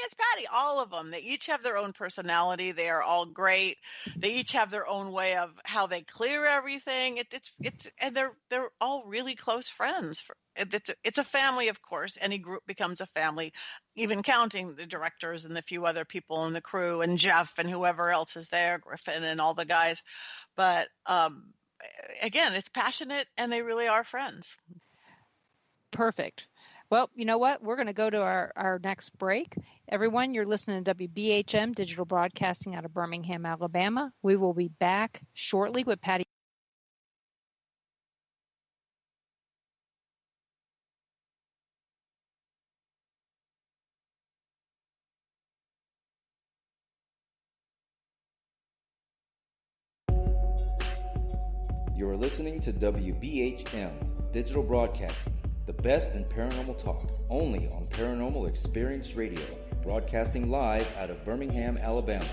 it's Patty, all of them. They each have their own personality. They are all great. They each have their own way of how they clear everything. And they're all really close friends. it's a family, of course. Any group becomes a family, even counting the directors and the few other people in the crew and Jeff and whoever else is there, Griffin and all the guys. But again, it's passionate and they really are friends. Perfect. Well, you know what? We're going to go to our next break. Everyone, you're listening to WBHM Digital Broadcasting out of Birmingham, Alabama. We will be back shortly with Patti. You're listening to WBHM Digital Broadcasting, the best in paranormal talk, only on Paranormal Experience Radio, broadcasting live out of Birmingham, Alabama.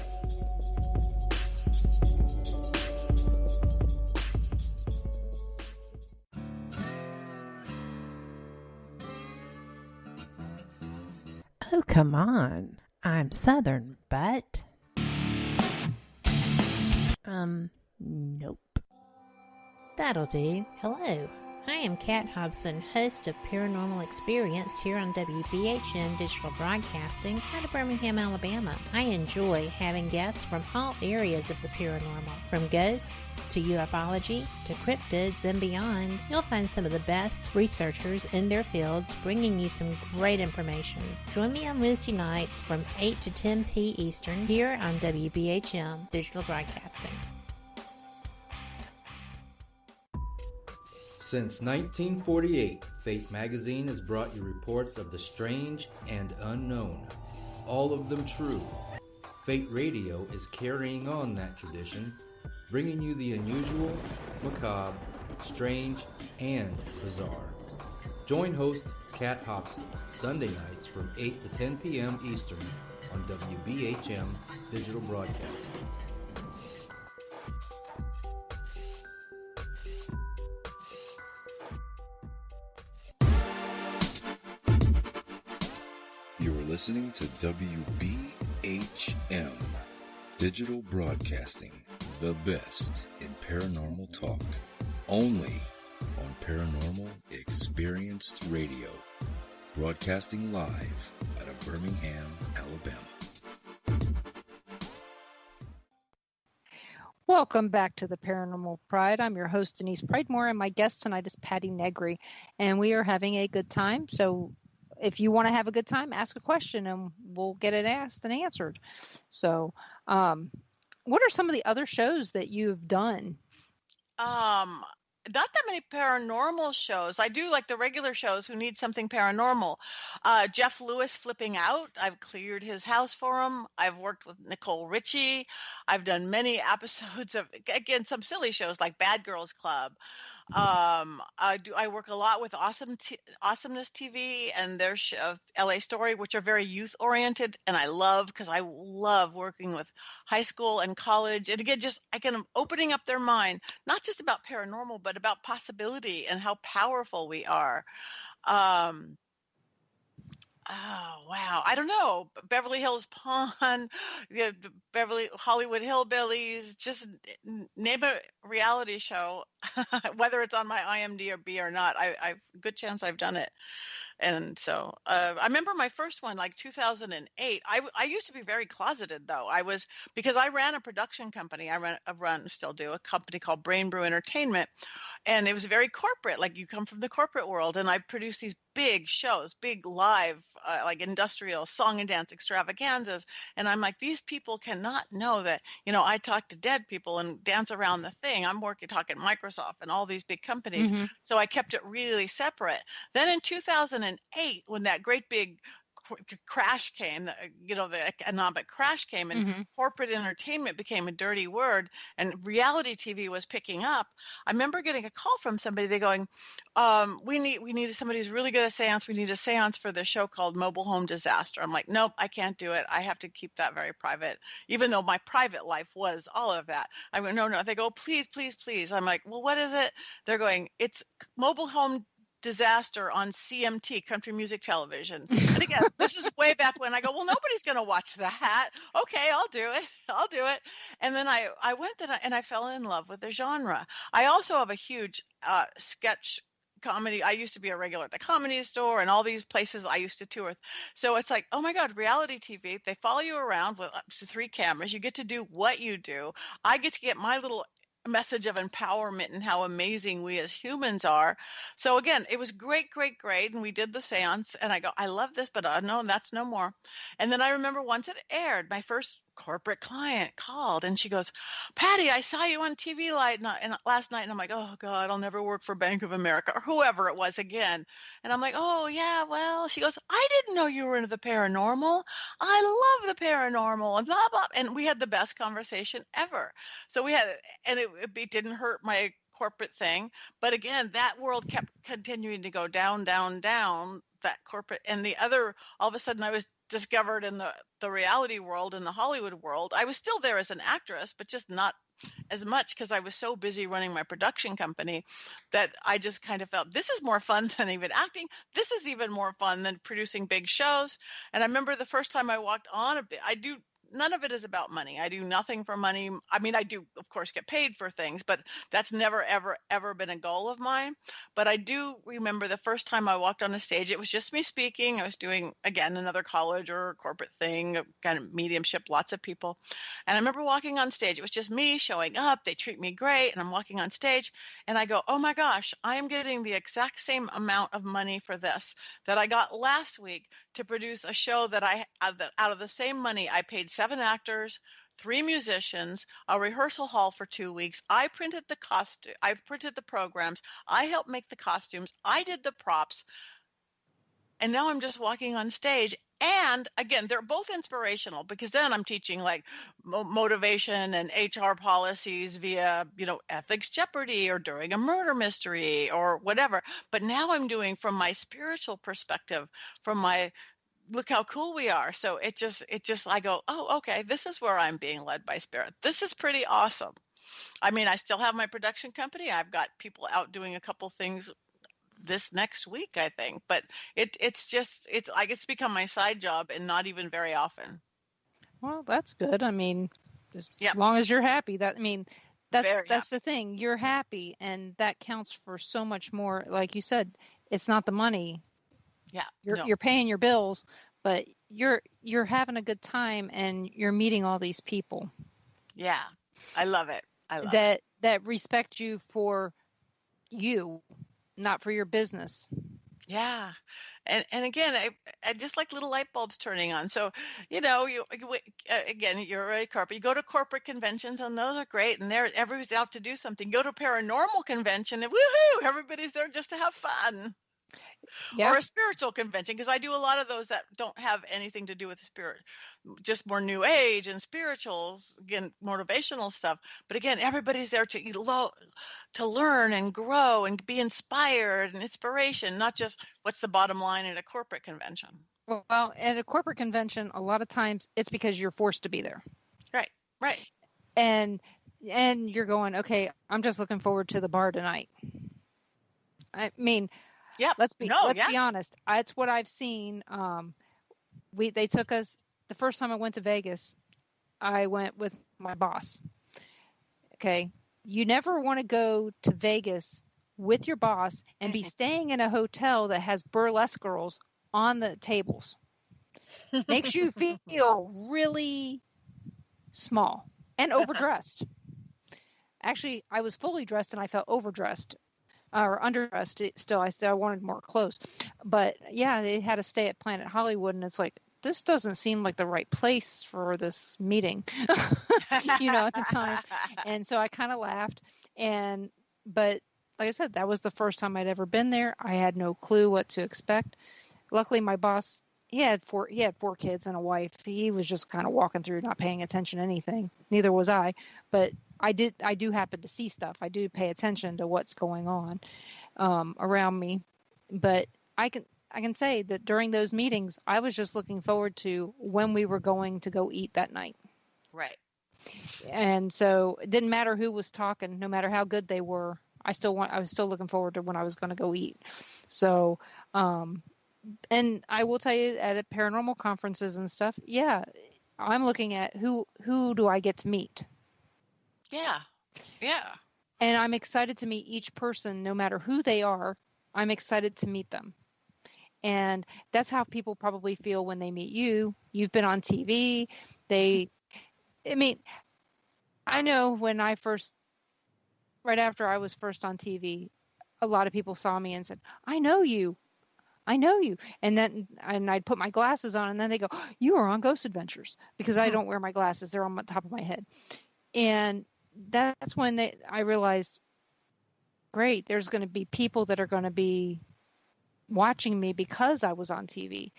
Oh, come on. I'm Southern, but... nope. That'll do. Hello. I am Kat Hobson, host of Paranormal Experience here on WBHM Digital Broadcasting out of Birmingham, Alabama. I enjoy having guests from all areas of the paranormal, from ghosts to ufology to cryptids and beyond. You'll find some of the best researchers in their fields bringing you some great information. Join me on Wednesday nights from 8 to 10 p. Eastern here on WBHM Digital Broadcasting. Since 1948, Fate magazine has brought you reports of the strange and unknown, all of them true. Fate Radio is carrying on that tradition, bringing you the unusual, macabre, strange, and bizarre. Join host Kat Hobson Sunday nights from 8 to 10 p.m. Eastern on WBHM Digital Broadcasting. You're listening to WBHM Digital Broadcasting, the best in paranormal talk, only on Paranormal Experienced Radio, broadcasting live out of Birmingham, Alabama. Welcome back to the Paranormal Pride. I'm your host, Denise Pridemore, and my guest tonight is Patti Negri, and we are having a good time. So if you want to have a good time, ask a question and we'll get it asked and answered. So what are some of the other shows that you've done? Not that many paranormal shows. I do like the regular shows who need something paranormal. Jeff Lewis Flipping Out. I've cleared his house for him. I've worked with Nicole Richie. I've done many episodes of, again, some silly shows like Bad Girls Club. I work a lot with Awesomeness TV and their show, LA Story, which are very youth oriented, and I love, because I love working with high school and college. And again, just opening up their mind, not just about paranormal, but about possibility and how powerful we are. Oh, wow. I don't know. Beverly Hills Pawn, Hollywood Hillbillies, just name a reality show, whether it's on my IMDb or not. I've good chance I've done it. And so I remember my first one, like 2008. I used to be very closeted, though. Because I ran a production company. Still do, a company called Brain Brew Entertainment. And it was very corporate, like you come from the corporate world. And I produced these big shows, big live, like industrial song and dance extravaganzas. And I'm like, these people cannot know that, I talk to dead people and dance around the thing. I'm talking Microsoft and all these big companies. Mm-hmm. So I kept it really separate. Then in 2008, when that great big crash came, the economic crash came, and mm-hmm. corporate entertainment became a dirty word, and reality TV was picking up. I remember getting a call from somebody. They're going, we need somebody who's really good at seance. We need a seance for this show called Mobile Home Disaster. I'm like, nope, I can't do it. I have to keep that very private, even though my private life was all of that. I went, no. They go, please, please, please. I'm like, well, what is it? They're going, it's Mobile Home Disaster on CMT, Country Music Television. And again, this is way back when. I go, well, nobody's going to watch that. Okay, I'll do it. And then I went and I fell in love with the genre. I also have a huge sketch comedy. I used to be a regular at the Comedy Store and all these places I used to tour. So it's like, oh my God, reality TV. They follow you around with up to 3 cameras. You get to do what you do. I get to get my little message of empowerment and how amazing we as humans are. So again, it was great, great, great. And we did the seance and I go, I love this, but no, that's no more. And then I remember once it aired, my first corporate client called and she goes, Patti, I saw you on TV last night. And I'm like, oh God, I'll never work for Bank of America or whoever it was again. And I'm like, oh yeah, well, she goes, I didn't know you were into the paranormal. I love the paranormal and blah, blah. And we had the best conversation ever. So we had, and it didn't hurt my corporate thing. But again, that world kept continuing to go down, down, down, that corporate. And the other, all of a sudden I was discovered in the reality world, in the Hollywood world. I was still there as an actress, but just not as much because I was so busy running my production company that I just kind of felt this is more fun than even acting. This is even more fun than producing big shows. And I remember the first time I walked on none of it is about money. I do nothing for money. I mean, I do, of course, get paid for things, but that's never, ever, ever been a goal of mine. But I do remember the first time I walked on a stage, it was just me speaking. I was doing, again, another college or corporate thing, kind of mediumship, lots of people. And I remember walking on stage. It was just me showing up. They treat me great. And I'm walking on stage and I go, oh my gosh, I am getting the exact same amount of money for this that I got last week to produce a show that out of the same money, I paid 7 actors, 3 musicians, a rehearsal hall for 2 weeks. I printed the programs. I helped make the costumes. I did the props. And now I'm just walking on stage. And again, they're both inspirational because then I'm teaching like motivation and HR policies via, Ethics Jeopardy or during a murder mystery or whatever. But now I'm doing from my spiritual perspective, from my look how cool we are. So it just, I go, oh, okay, this is where I'm being led by spirit. This is pretty awesome. I mean, I still have my production company. I've got people out doing a couple things this next week, I think, but it's become my side job and not even very often. Well, that's good. I mean, as long as you're happy, that's the thing. You're happy and that counts for so much more. Like you said, it's not the money. Yeah. You're paying your bills, but you're having a good time and you're meeting all these people. Yeah. I love it. That respect you for you, not for your business. Yeah. And again, I just like little light bulbs turning on. So, again, you're a corporate, you go to corporate conventions and those are great. And everybody's out to do something. Go to a paranormal convention and woohoo, everybody's there just to have fun. Yeah. Or a spiritual convention, because I do a lot of those that don't have anything to do with the spirit, just more new age and spirituals, again, motivational stuff. But again, everybody's there to learn and grow and be inspired and inspiration, not just what's the bottom line at a corporate convention. Well, at a corporate convention, a lot of times it's because you're forced to be there. Right. And you're going, okay, I'm just looking forward to the bar tonight. I mean, yeah. Let's be honest. It's what I've seen. They took us the first time I went to Vegas. I went with my boss. Okay, you never want to go to Vegas with your boss and be staying in a hotel that has burlesque girls on the tables. Makes you feel really small and overdressed. Actually, I was fully dressed and I felt overdressed. Or underdressed still. I wanted more clothes. But yeah, they had to stay at Planet Hollywood and it's like, this doesn't seem like the right place for this meeting, at the time. And so I kind of laughed. But like I said, that was the first time I'd ever been there. I had no clue what to expect. Luckily, my boss, he had 4 kids and a wife. He was just kind of walking through, not paying attention to anything. Neither was I. But I do happen to see stuff. I do pay attention to what's going on around me. But I can say that during those meetings, I was just looking forward to when we were going to go eat that night. Right. And so it didn't matter who was talking, no matter how good they were. I was still looking forward to when I was going to go eat. So, and I will tell you at paranormal conferences and stuff, yeah, I'm looking at who do I get to meet. Yeah. And I'm excited to meet each person, no matter who they are. I'm excited to meet them. And that's how people probably feel when they meet you. You've been on TV. I know when right after I was first on TV, a lot of people saw me and said, I know you. And I'd put my glasses on, and then they go, oh, you are on Ghost Adventures, because I don't wear my glasses. They're on the top of my head. And that's when I realized, great, there's going to be people that are going to be watching me because I was on TV.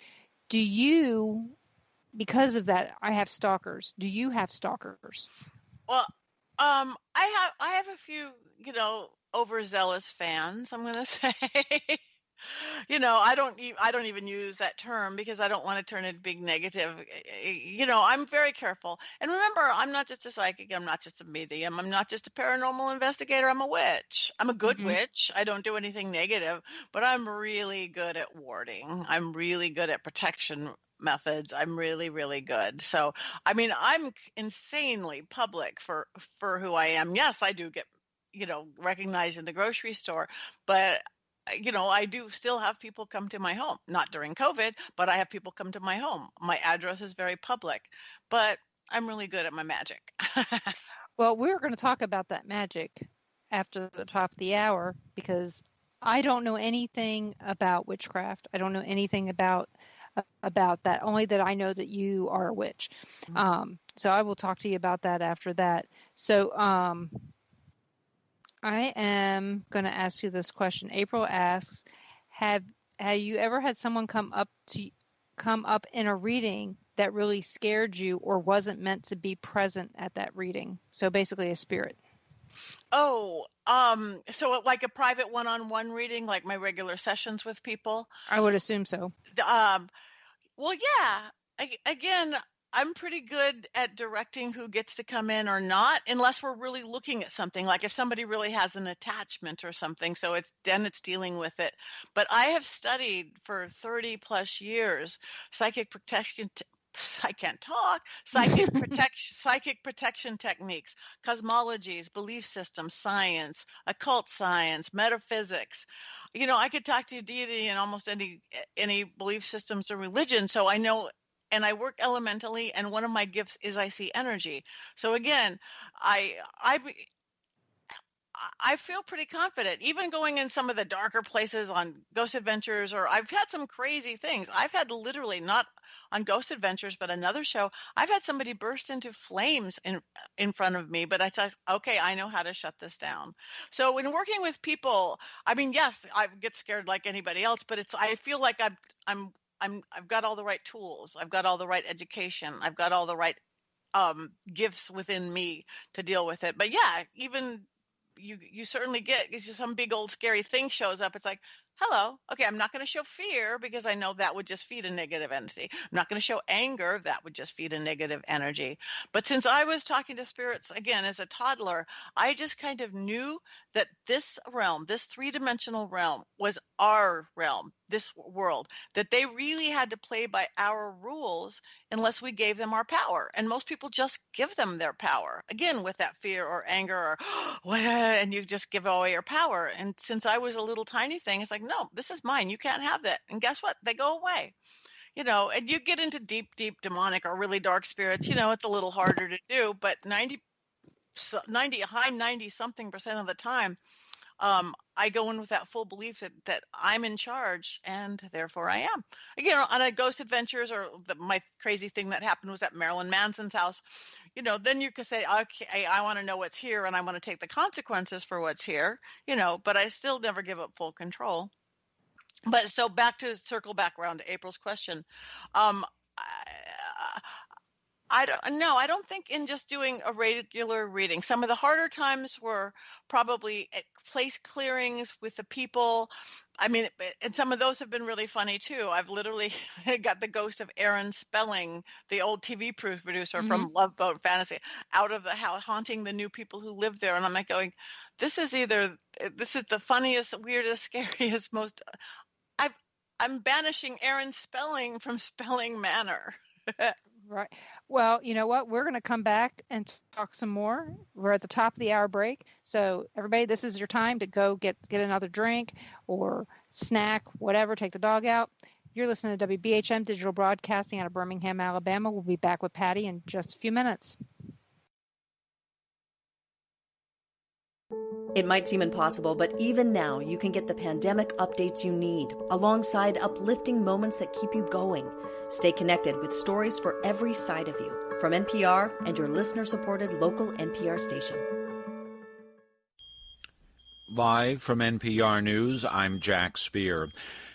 Because of that, I have stalkers. Do you have stalkers? Well, I have a few, overzealous fans, I'm going to say. I don't even use that term because I don't want to turn it big negative. I'm very careful. And remember, I'm not just a psychic. I'm not just a medium. I'm not just a paranormal investigator. I'm a witch. I'm a good witch. I don't do anything negative, but I'm really good at warding. I'm really good at protection methods. I'm really, really good. So, I'm insanely public for who I am. Yes, I do get, recognized in the grocery store, but I do still have people come to my home, not during COVID, but I have people come to my home. My address is very public, but I'm really good at my magic. Well, we're going to talk about that magic after the top of the hour, because I don't know anything about witchcraft. I don't know anything about that, only that I know that you are a witch. So I will talk to you about that after that. So, I am going to ask you this question. April asks, have you ever had someone come up in a reading that really scared you or wasn't meant to be present at that reading? So basically a spirit. Oh, so like a private one-on-one reading, like my regular sessions with people? I would assume so. Well, yeah. Again, I'm pretty good at directing who gets to come in or not, unless we're really looking at something, like if somebody really has an attachment or something. So it's dealing with it. But I have studied for 30 plus years psychic protection. I can't talk. Psychic protection techniques, cosmologies, belief systems, science, occult science, metaphysics. I could talk to you deity in almost any belief systems or religion. So I know. And I work elementally, and one of my gifts is I see energy. So again, I feel pretty confident, even going in some of the darker places on Ghost Adventures, or I've had some crazy things. I've had literally, not on Ghost Adventures, but another show, I've had somebody burst into flames in front of me, but I said, okay, I know how to shut this down. So when working with people, yes, I get scared like anybody else, but I feel like I've got all the right tools. I've got all the right education. I've got all the right gifts within me to deal with it. But yeah, even you certainly get some big old scary thing shows up. It's like, hello. Okay, I'm not going to show fear because I know that would just feed a negative energy. I'm not going to show anger. That would just feed a negative energy. But since I was talking to spirits, again, as a toddler, I just kind of knew that this realm, this three-dimensional realm, was our realm, this world, that they really had to play by our rules unless we gave them our power. And most people just give them their power, again, with that fear or anger or and you just give away your power. And since I was a little tiny thing, it's like, no, this is mine. You can't have that. And guess what? They go away. And you get into deep, deep demonic or really dark spirits, it's a little harder to do, but 90 high 90 something percent of the time, I go in with that full belief that I'm in charge, and therefore I am. Again, on a Ghost Adventures, or my crazy thing that happened was at Marilyn Manson's house, then you could say, okay, I want to know what's here, and I want to take the consequences for what's here, but I still never give up full control. But so circle back around to April's question. I don't think in just doing a regular reading. Some of the harder times were probably place clearings with the people. And some of those have been really funny too. I've literally got the ghost of Aaron Spelling, the old TV producer from Love Boat Fantasy, out of the house, haunting the new people who live there. And I'm like going, this is the funniest, weirdest, scariest, most. I'm banishing Aaron Spelling from Spelling Manor. Right. Well, you know what? We're going to come back and talk some more. We're at the top of the hour break. So everybody, this is your time to go get another drink or snack, whatever, take the dog out. You're listening to WBHM Digital Broadcasting out of Birmingham, Alabama. We'll be back with Patti in just a few minutes. It might seem impossible, but even now, you can get the pandemic updates you need, alongside uplifting moments that keep you going. Stay connected with stories for every side of you, from NPR and your listener-supported local NPR station. Live from NPR News, I'm Jack Speer.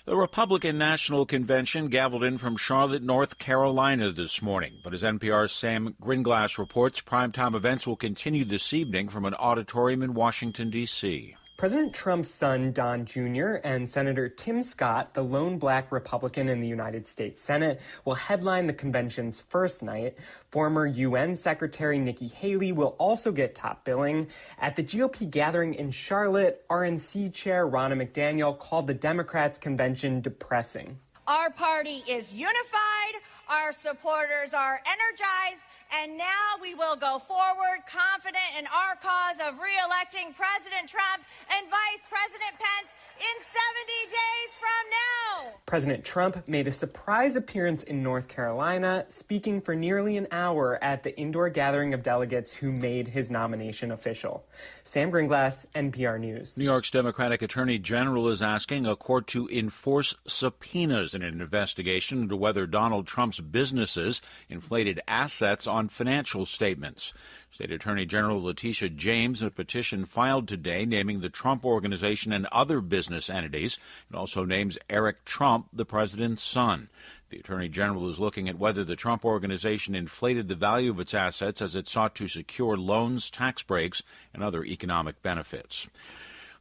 The Republican National Convention gavelled in from Charlotte, North Carolina this morning. But as NPR's Sam Gringlass reports, primetime events will continue this evening from an auditorium in Washington, D.C. President Trump's son, Don Jr., and Senator Tim Scott, the lone black Republican in the United States Senate, will headline the convention's first night. Former UN Secretary Nikki Haley will also get top billing. At the GOP gathering in Charlotte, RNC Chair Ronna McDaniel called the Democrats' convention depressing. Our party is unified, our supporters are energized, and now we will go forward confident in our cause of re-electing President Trump and Vice President Pence in 70 days from now. President Trump made a surprise appearance in North Carolina, speaking for nearly an hour at the indoor gathering of delegates who made his nomination official. Sam Gringlass, NPR News. New York's Democratic Attorney General is asking a court to enforce subpoenas in an investigation into whether Donald Trump's businesses inflated assets on financial statements. State Attorney General Letitia James, in a petition filed today naming the Trump Organization and other business entities. It also names Eric Trump, the president's son. The Attorney General is looking at whether the Trump Organization inflated the value of its assets as it sought to secure loans, tax breaks, and other economic benefits.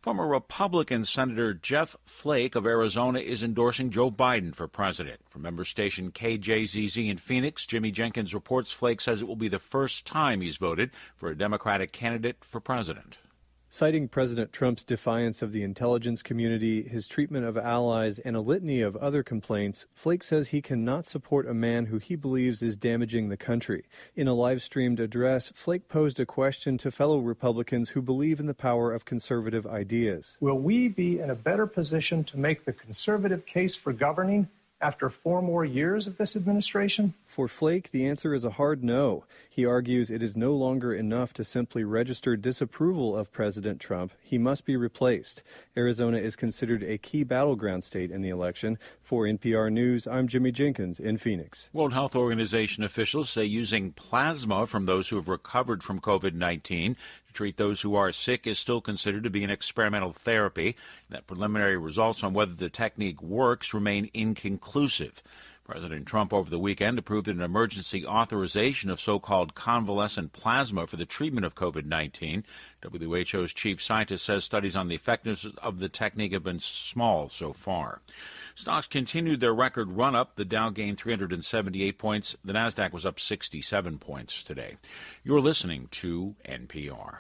Former Republican Senator Jeff Flake of Arizona is endorsing Joe Biden for president. From member station KJZZ in Phoenix, Jimmy Jenkins reports Flake says it will be the first time he's voted for a Democratic candidate for president. Citing President Trump's defiance of the intelligence community, his treatment of allies, and a litany of other complaints, Flake says he cannot support a man who he believes is damaging the country. In a live-streamed address, Flake posed a question to fellow Republicans who believe in the power of conservative ideas. Will we be in a better position to make the conservative case for governing after 4 more years of this administration? For Flake, the answer is a hard no. He argues it is no longer enough to simply register disapproval of President Trump. He must be replaced. Arizona is considered a key battleground state in the election. For NPR News, I'm Jimmy Jenkins in Phoenix. World Health Organization officials say using plasma from those who have recovered from COVID-19 to treat those who are sick is still considered to be an experimental therapy. That preliminary results on whether the technique works remain inconclusive. President Trump over the weekend approved an emergency authorization of so-called convalescent plasma for the treatment of COVID-19. WHO's chief scientist says studies on the effectiveness of the technique have been small so far. Stocks continued their record run-up. The Dow gained 378 points. The Nasdaq was up 67 points today. You're listening to NPR.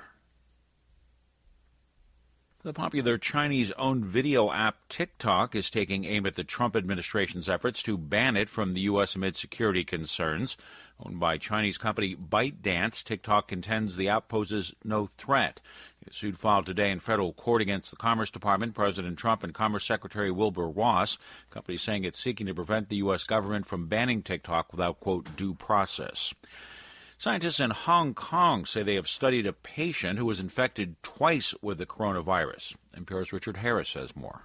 The popular Chinese-owned video app TikTok is taking aim at the Trump administration's efforts to ban it from the U.S. amid security concerns. Owned by Chinese company ByteDance, TikTok contends the app poses no threat. A suit filed today in federal court against the Commerce Department, President Trump, and Commerce Secretary Wilbur Ross. The company saying it's seeking to prevent the U.S. government from banning TikTok without, quote, due process. Scientists in Hong Kong say they have studied a patient who was infected twice with the coronavirus. NPR's Richard Harris has more.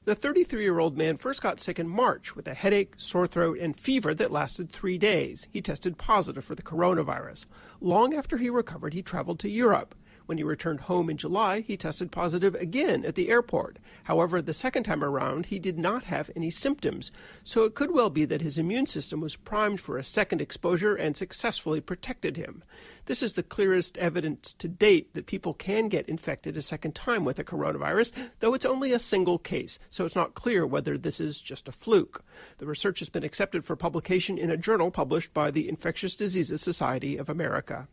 The 33-year-old man first got sick in March with a headache, sore throat, and fever that lasted 3 days. He tested positive for the coronavirus. Long after he recovered, he traveled to Europe. When he returned home in July, he tested positive again at the airport. However, the second time around, he did not have any symptoms, so it could well be that his immune system was primed for a second exposure and successfully protected him. This is the clearest evidence to date that people can get infected a second time with the coronavirus, though it's only a single case, so it's not clear whether this is just a fluke. The research has been accepted for publication in a journal published by the Infectious Diseases Society of America.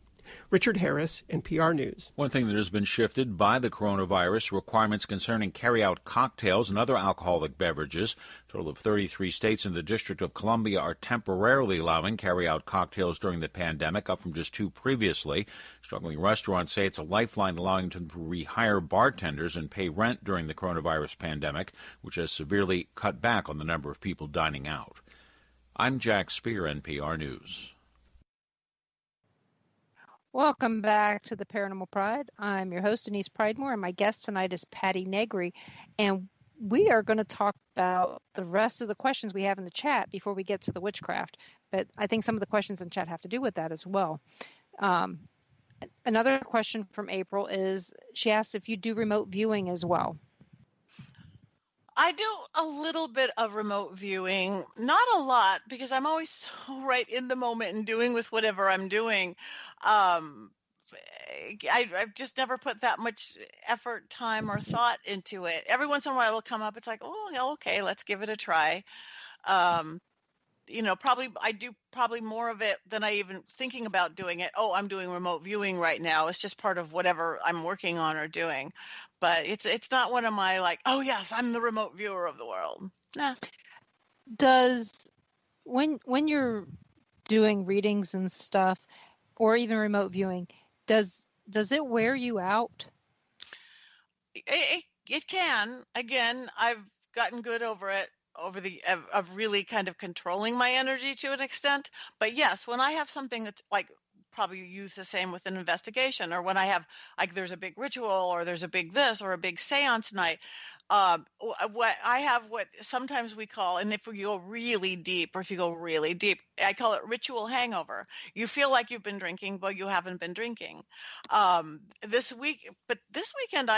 Richard Harris, NPR News. One thing that has been shifted by the coronavirus, requirements concerning carry-out cocktails and other alcoholic beverages. A total of 33 states and the District of Columbia are temporarily allowing carry-out cocktails during the pandemic, up from just 2 previously. Struggling restaurants say it's a lifeline, allowing them to rehire bartenders and pay rent during the coronavirus pandemic, which has severely cut back on the number of people dining out. I'm Jack Spear, NPR News. Welcome back to the Paranormal Pride. I'm your host, Denise Pridemore, and my guest tonight is Patti Negri. And we are going to talk about the rest of the questions we have in the chat before we get to the witchcraft. But I think some of the questions in chat have to do with that as well. Another question from April is, she asked if you do remote viewing as well. I do a little bit of remote viewing, not a lot, because I'm always so right in the moment and doing with whatever I'm doing. I've just never put that much effort, time, or thought into it. Every once in a while it'll come up. It's like, oh, okay, let's give it a try. I do probably more of it than I even thinking about doing it. Oh, I'm doing remote viewing right now. It's just part of whatever I'm working on or doing. But it's not one of my like, oh yes, I'm the remote viewer of the world. Nah. When you're doing readings and stuff, or even remote viewing, does it wear you out? It can. Again, I've gotten good over it. Of really kind of controlling my energy to an extent. But yes, when I have something that's like, probably use the same with an investigation, or when I have like there's a big ritual or there's a big this or a big seance night, what sometimes we call, and if we go really deep, I call it ritual hangover. You feel like you've been drinking, but you haven't been drinking. This weekend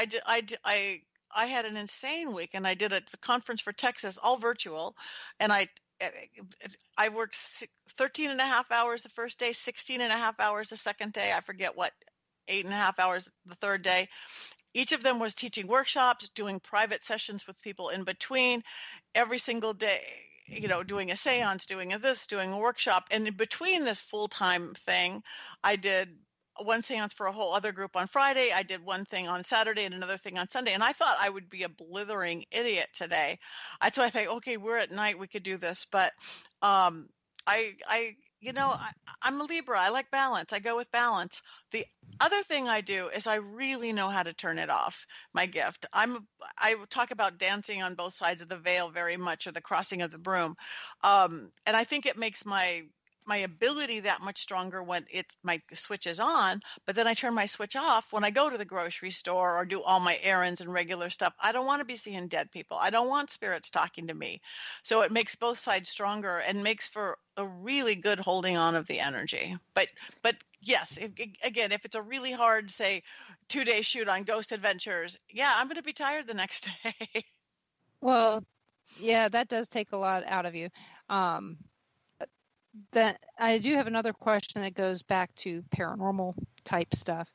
I had an insane week, and I did a conference for Texas, all virtual, and I worked 13 and a half hours the first day, 16 and a half hours the second day. I forget what, 8.5 hours the third day. Each of them was teaching workshops, doing private sessions with people in between, every single day, doing a seance, doing a workshop. And in between this full-time thing, I did one seance for a whole other group on Friday. I did one thing on Saturday and another thing on Sunday. And I thought I would be a blithering idiot today. So I think, okay, we're at night, we could do this. But I'm a Libra. I like balance. I go with balance. The other thing I do is I really know how to turn it off. My gift. I talk about dancing on both sides of the veil very much, or the crossing of the broom. And I think it makes my ability that much stronger when my switch is on, but then I turn my switch off when I go to the grocery store or do all my errands and regular stuff. I don't want to be seeing dead people. I don't want spirits talking to me. So it makes both sides stronger and makes for a really good holding on of the energy. But yes, if it's a really hard, say, 2-day shoot on Ghost Adventures, yeah, I'm going to be tired the next day. Well, yeah, that does take a lot out of you. That I do have another question that goes back to paranormal type stuff.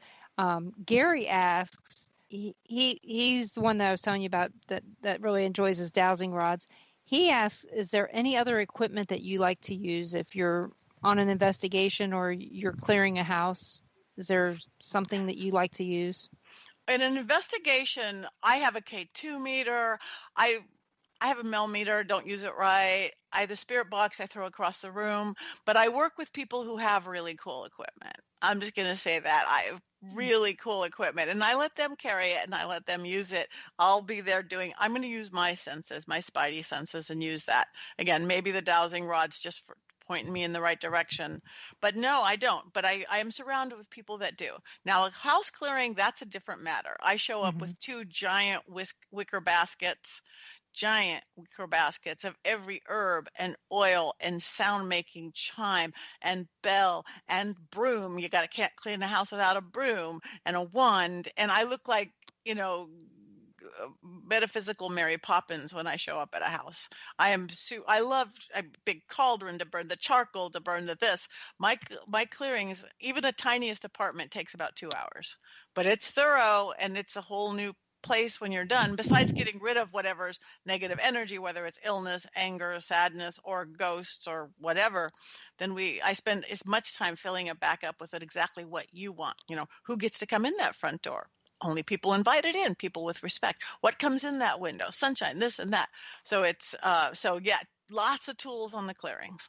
Gary asks, he's the one that I was telling you about that really enjoys his dowsing rods. He asks, is there any other equipment that you like to use if you're on an investigation or you're clearing a house? Is there something that you like to use? In an investigation, I have a K2 meter. I have a Mel meter, don't use it right. The spirit box I throw across the room, but I work with people who have really cool equipment. I'm just going to say that. I have really cool equipment, and I let them carry it and I let them use it. I'll be there I'm going to use my senses, my spidey senses, and use that. Again, maybe the dowsing rod's just for pointing me in the right direction. But no, I don't. But I am surrounded with people that do. Now, house clearing, that's a different matter. I show up with 2 giant wicker baskets of every herb and oil and sound making chime and bell and broom. You can't clean the house without a broom and a wand. And I look like, metaphysical Mary Poppins when I show up at a house. I love a big cauldron to burn, the charcoal to burn, this. My clearings, even the tiniest apartment takes about 2 hours, but it's thorough and it's a whole new place when you're done, besides getting rid of whatever's negative energy, whether it's illness, anger, sadness, or ghosts or whatever, then I spend as much time filling it back up with it exactly what you want. Who gets to come in that front door? Only people invited in, people with respect. What comes in that window? Sunshine, this and that. So it's lots of tools on the clearings.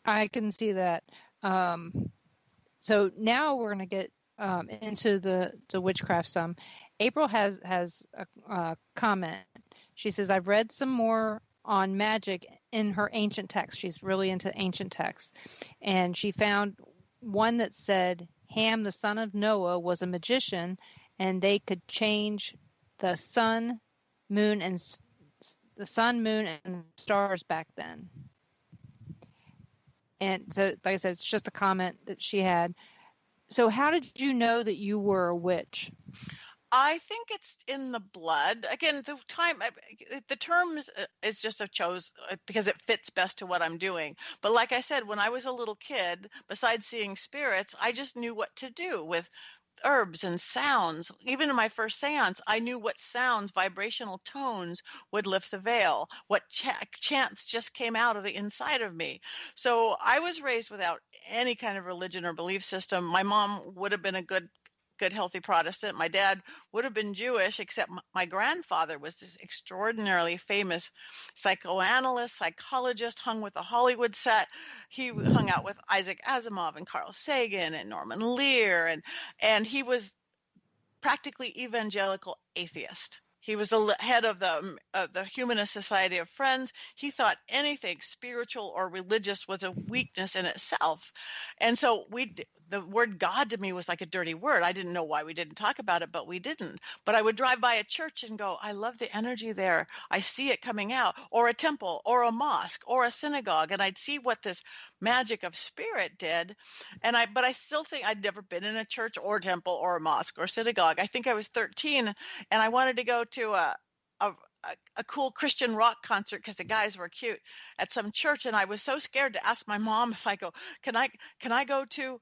I can see that. So now we're going to get into the witchcraft some. April has a comment. She says, I've read some more on magic in her ancient text. She's really into ancient texts. And she found one that said Ham, the son of Noah, was a magician, and they could change the sun, moon, and stars back then. And so, like I said, it's just a comment that she had. So how did you know that you were a witch? I think it's in the blood. Again, the term is just a chose because it fits best to what I'm doing. But like I said, when I was a little kid, besides seeing spirits, I just knew what to do with herbs and sounds. Even in my first seance, I knew what sounds, vibrational tones would lift the veil, what chants just came out of the inside of me. So I was raised without any kind of religion or belief system. My mom would have been a good, healthy Protestant. My dad would have been Jewish, except my grandfather was this extraordinarily famous psychoanalyst, psychologist, hung with a Hollywood set. He hung out with Isaac Asimov and Carl Sagan and Norman Lear, and he was practically evangelical atheist. He was the head of the Humanist Society of Friends. He thought anything spiritual or religious was a weakness in itself. And so the word God to me was like a dirty word. I didn't know why we didn't talk about it, but we didn't. But I would drive by a church and go, I love the energy there. I see it coming out, or a temple, or a mosque, or a synagogue. And I'd see what this magic of spirit did. But I still think I'd never been in a church or temple or a mosque or synagogue. I think I was 13 and I wanted to go to a cool Christian rock concert because the guys were cute at some church. And I was so scared to ask my mom if I go, can I go to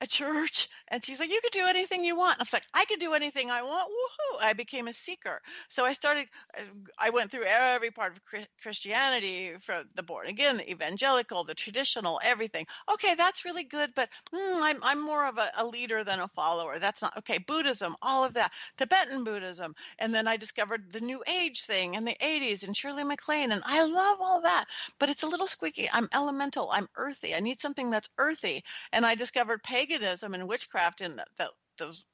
a church? And she's like, you could do anything you want. I was like, I could do anything I want. Woohoo. I became a seeker. So I went through every part of Christianity, from the born again, the evangelical, the traditional, everything. Okay, that's really good, but I'm more of a leader than a follower. That's not okay. Buddhism, all of that, Tibetan Buddhism. And then I discovered the New Age thing in the 80s and Shirley MacLaine. And I love all that, but it's a little squeaky. I'm elemental. I'm earthy. I need something that's earthy. And I discovered paganism and witchcraft in those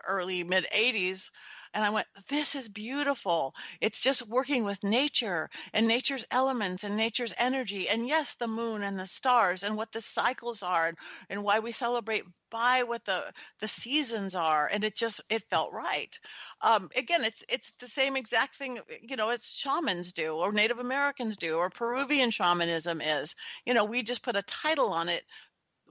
early mid 80s, and I went, this is beautiful. It's just working with nature and nature's elements and nature's energy, and yes, the moon and the stars and what the cycles are, and why we celebrate by what the seasons are, and it felt right. Again, it's the same exact thing, it's shamans do, or Native Americans do, or Peruvian shamanism is. We just put a title on it,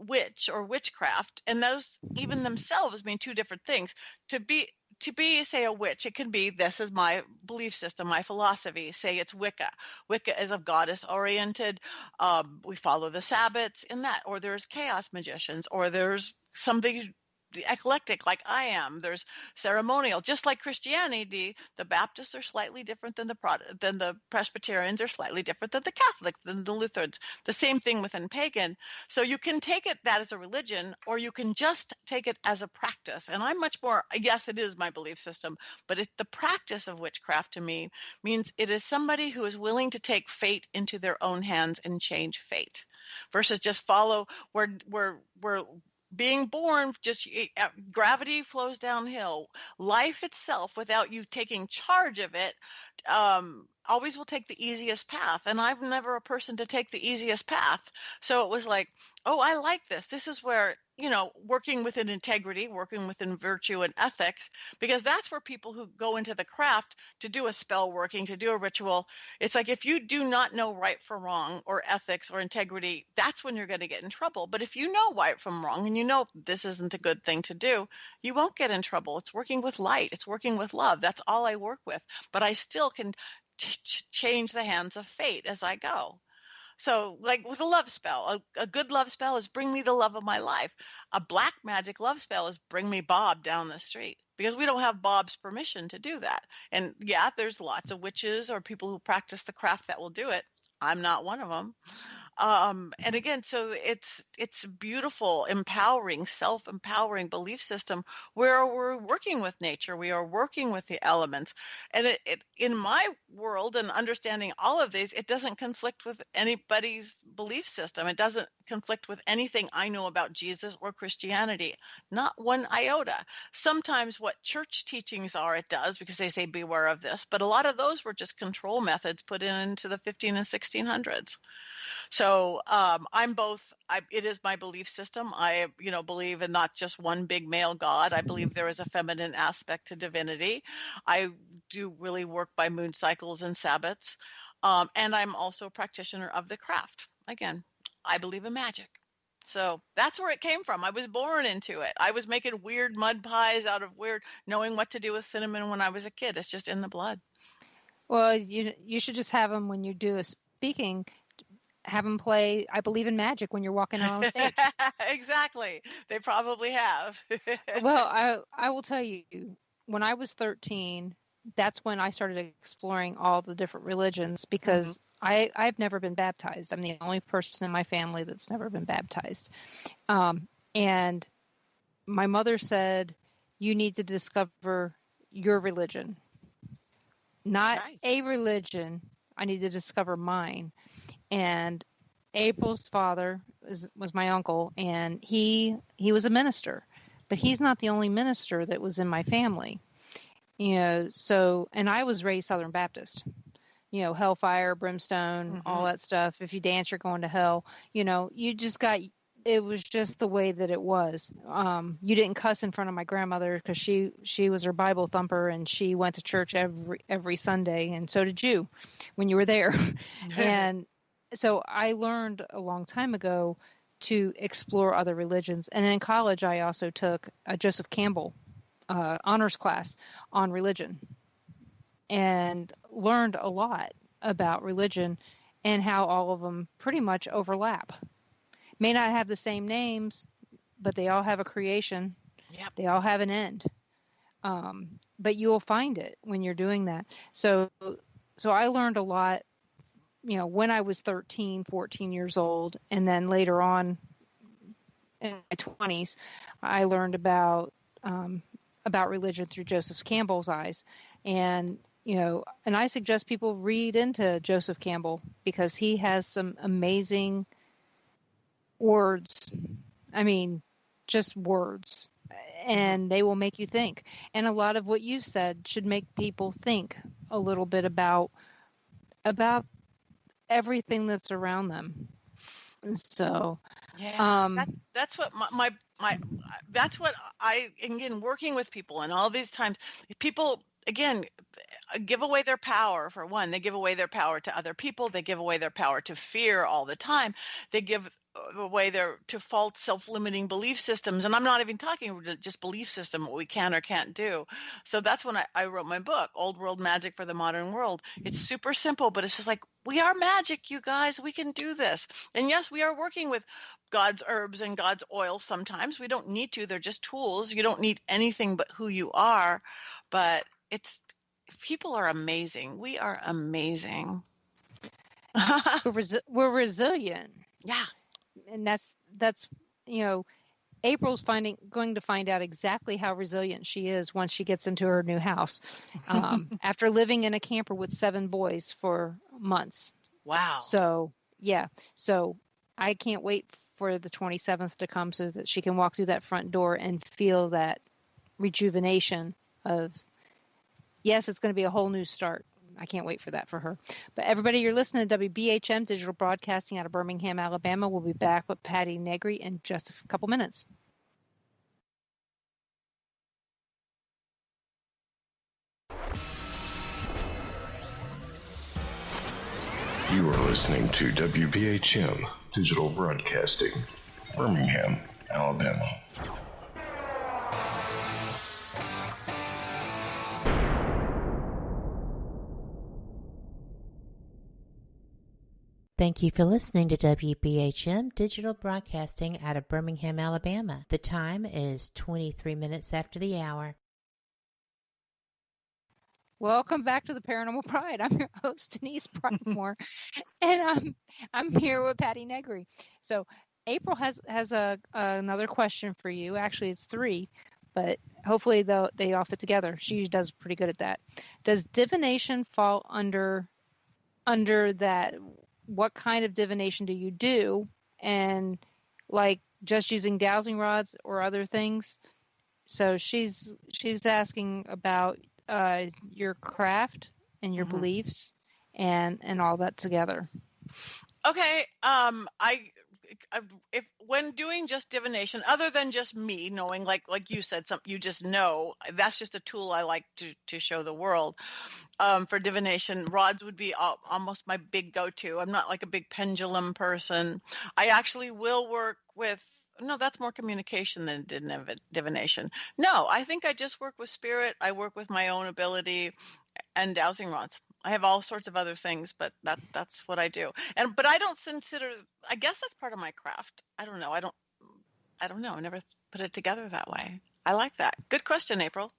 witch or witchcraft, and those even themselves mean two different things. To be, say, a witch, it can be, this is my belief system, my philosophy. Say it's Wicca. Wicca is a goddess oriented. We follow the Sabbats in that, or there's chaos magicians, or there's something eclectic like I am. There's ceremonial, just like Christianity. The Baptists are slightly different than the Presbyterians, are slightly different than the Catholics, than the Lutherans. The same thing within pagan. So you can take that as a religion, or you can just take it as a practice. And I'm much more, yes, it is my belief system, but the practice of witchcraft to me means it is somebody who is willing to take fate into their own hands and change fate, versus just follow where being born, just gravity flows downhill. Life itself, without you taking charge of it, always will take the easiest path. And I'm never a person to take the easiest path. So it was like, oh, I like this. This is where, working within integrity, working within virtue and ethics, because that's where people who go into the craft to do a spell working, to do a ritual, it's like, if you do not know right from wrong, or ethics or integrity, that's when you're going to get in trouble. But if you know right from wrong, and this isn't a good thing to do, you won't get in trouble. It's working with light. It's working with love. That's all I work with. But I still can change the hands of fate as I go. So, like with a love spell, a good love spell is bring me the love of my life. A black magic love spell is bring me Bob down the street, because we don't have Bob's permission to do that. And yeah, there's lots of witches or people who practice the craft that will do it. I'm not one of them. And again, so it's a beautiful, empowering, self-empowering belief system where we're working with nature, we are working with the elements, and it in my world and understanding all of these, it doesn't conflict with anybody's belief system. It doesn't conflict with anything I know about Jesus or Christianity, not one iota. Sometimes what church teachings are, it does, because they say beware of this, but a lot of those were just control methods put into the 15 and 1600s. So I'm both. It is my belief system. I, believe in not just one big male God. I believe there is a feminine aspect to divinity. I do really work by moon cycles and Sabbats, and I'm also a practitioner of the craft. Again, I believe in magic. So that's where it came from. I was born into it. I was making weird mud pies out of knowing what to do with cinnamon when I was a kid. It's just in the blood. Well, you should just have them when you do a speaking. Have them play I Believe in Magic when you're walking out on stage. Exactly. They probably have. Well, I will tell you, when I was 13, that's when I started exploring all the different religions, because I've never been baptized. I'm the only person in my family that's never been baptized. And my mother said, you need to discover your religion, not a religion. I need to discover mine. And April's father was my uncle, and he was a minister, but he's not the only minister that was in my family. So, and I was raised Southern Baptist, hellfire, brimstone, all that stuff. If you dance, you're going to hell. It was just the way that it was. You didn't cuss in front of my grandmother because she was her Bible thumper, and she went to church every Sunday, and so did you when you were there. And so I learned a long time ago to explore other religions. And in college, I also took a Joseph Campbell honors class on religion, and learned a lot about religion and how all of them pretty much overlap. May not have the same names, but they all have a creation. Yep. They all have an end. But you'll find it when you're doing that. So I learned a lot, when I was 13, 14 years old. And then later on in my 20s, I learned about religion through Joseph Campbell's eyes. And, and I suggest people read into Joseph Campbell, because he has some amazing words. I mean, just words, and they will make you think. And a lot of what you've said should make people think a little bit about everything that's around them. So, that's what that's what again, working with people and all these times, people, again, give away their power. For one, they give away their power to other people. They give away their power to fear all the time. They give away to false self-limiting belief systems. And I'm not even talking just belief system, what we can or can't do. So that's when I wrote my book, Old World Magic for the Modern World. It's super simple, but it's just like, we are magic, you guys. We can do this. And yes, we are working with God's herbs and God's oil sometimes. We don't need to. They're just tools. You don't need anything but who you are. But people are amazing. We are amazing. We're resilient. Yeah. And that's April's going to find out exactly how resilient she is once she gets into her new house, after living in a camper with 7 boys for months. Wow. So, yeah. So I can't wait for the 27th to come so that she can walk through that front door and feel that rejuvenation of, yes, it's going to be a whole new start. I can't wait for that for her. But everybody, you're listening to WBHM Digital Broadcasting out of Birmingham, Alabama. We'll be back with Patti Negri in just a couple minutes. You are listening to WBHM Digital Broadcasting, Birmingham, Alabama. Thank you for listening to WBHM Digital Broadcasting out of Birmingham, Alabama. The time is 23 minutes after the hour. Welcome back to the Paranormal Pride. I'm your host, Denise Pridemore, and I'm here with Patti Negri. So April has another question for you. Actually, it's 3, but hopefully they all fit together. She does pretty good at that. Does divination fall under that? What kind of divination do you do? And like just using dowsing rods or other things? So she's asking about your craft and your beliefs and all that together. Okay. If when doing just divination, other than just me knowing, like you said, something you just know, that's just a tool I like to show the world. For divination, rods would be almost my big go-to. I'm not like a big pendulum person. I actually will work with. No, that's more communication than divination. No, I think I just work with spirit. I work with my own ability and dowsing rods. I have all sorts of other things, but that's what I do. But I don't consider. I guess that's part of my craft. I don't know. I don't know. I never put it together that way. I like that. Good question, April.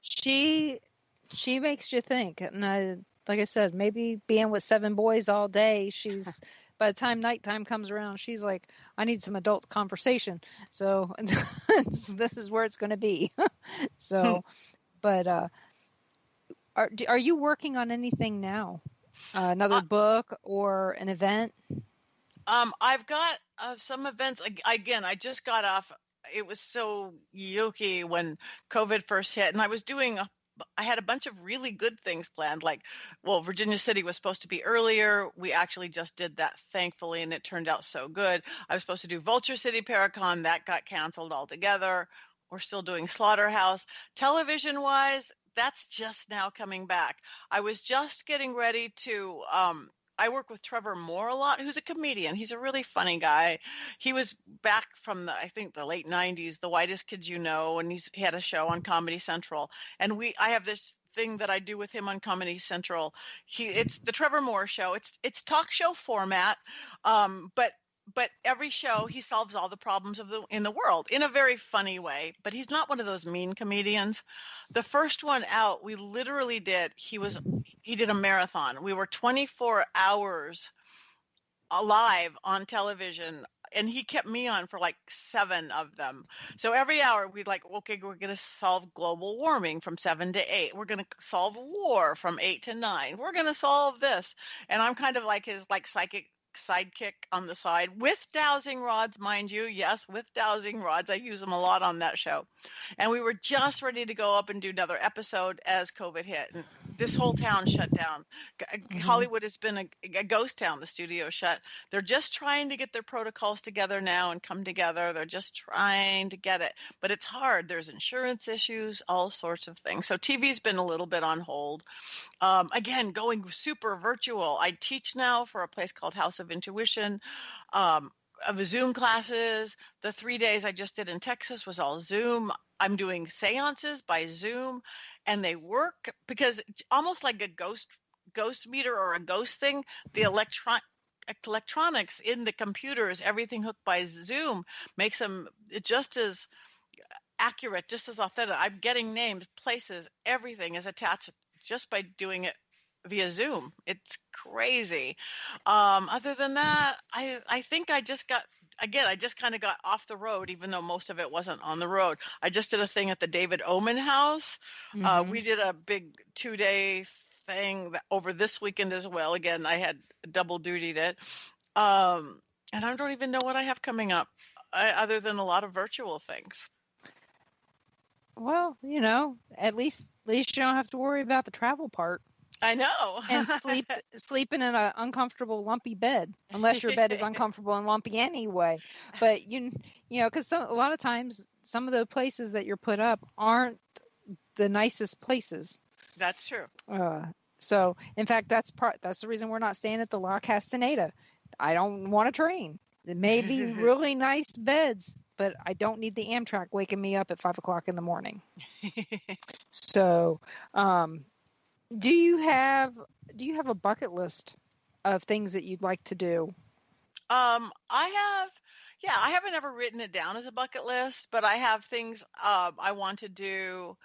She makes you think, and like I said, maybe being with 7 boys all day, she's. By the time nighttime comes around, she's like, I need some adult conversation. So this is where it's going to be. So, but are you working on anything now? Another book or an event? I've got some events. Again, I just got off. It was so yucky when COVID first hit, and I had a bunch of really good things planned. Virginia City was supposed to be earlier. We actually just did that, thankfully, and it turned out so good. I was supposed to do Vulture City Paracon. That got canceled altogether. We're still doing Slaughterhouse. Television-wise, that's just now coming back. I was just getting ready to I work with Trevor Moore a lot, who's a comedian. He's a really funny guy. He was back from I think the late 90s, The Whitest Kids You Know, and he had a show on Comedy Central. And I have this thing that I do with him on Comedy Central. It's the Trevor Moore Show. It's talk show format, but every show he solves all the problems in the world in a very funny way. But he's not one of those mean comedians. The first one out, we literally did. He did a marathon. We were 24 hours alive on television, and he kept me on for like 7 of them. So every hour we'd okay, we're going to solve global warming from 7 to 8. We're going to solve war from 8 to 9. We're going to solve this. And I'm kind of like his psychic sidekick on the side with dowsing rods, mind you. Yes, with dowsing rods. I use them a lot on that show. And we were just ready to go up and do another episode as COVID hit. And this whole town shut down. Hollywood has been a ghost town. The studio shut. They're just trying to get their protocols together now and come together. They're just trying to get it. But it's hard. There's insurance issues, all sorts of things. So TV's been a little bit on hold. Again, going super virtual. I teach now for a place called House of Intuition, of Zoom classes. The 3 days I just did in Texas was all Zoom. I'm doing seances by Zoom, and they work because it's almost like a ghost meter or a ghost thing. The electronics in the computers, everything hooked by Zoom, makes them just as accurate, just as authentic. I'm getting names, places, everything is attached just by doing it via Zoom. It's crazy. Other than that, I think I just kind of got off the road, even though most of it wasn't on the road. I just did a thing at the David Oman House. We did a big 2-day thing over this weekend as well. Again, I had double dutied it. And I don't even know what I have coming up other than a lot of virtual things. Well, at least you don't have to worry about the travel part. I know. And sleeping in an uncomfortable, lumpy bed, unless your bed is uncomfortable and lumpy anyway. But because a lot of times some of the places that you're put up aren't the nicest places. That's true. So in fact, that's the reason we're not staying at the La Castaneda. I don't want a train. It may be really nice beds, but I don't need the Amtrak waking me up at 5:00 in the morning. So, do you have a bucket list of things that you'd like to do? I haven't ever written it down as a bucket list, but I have things I want to do,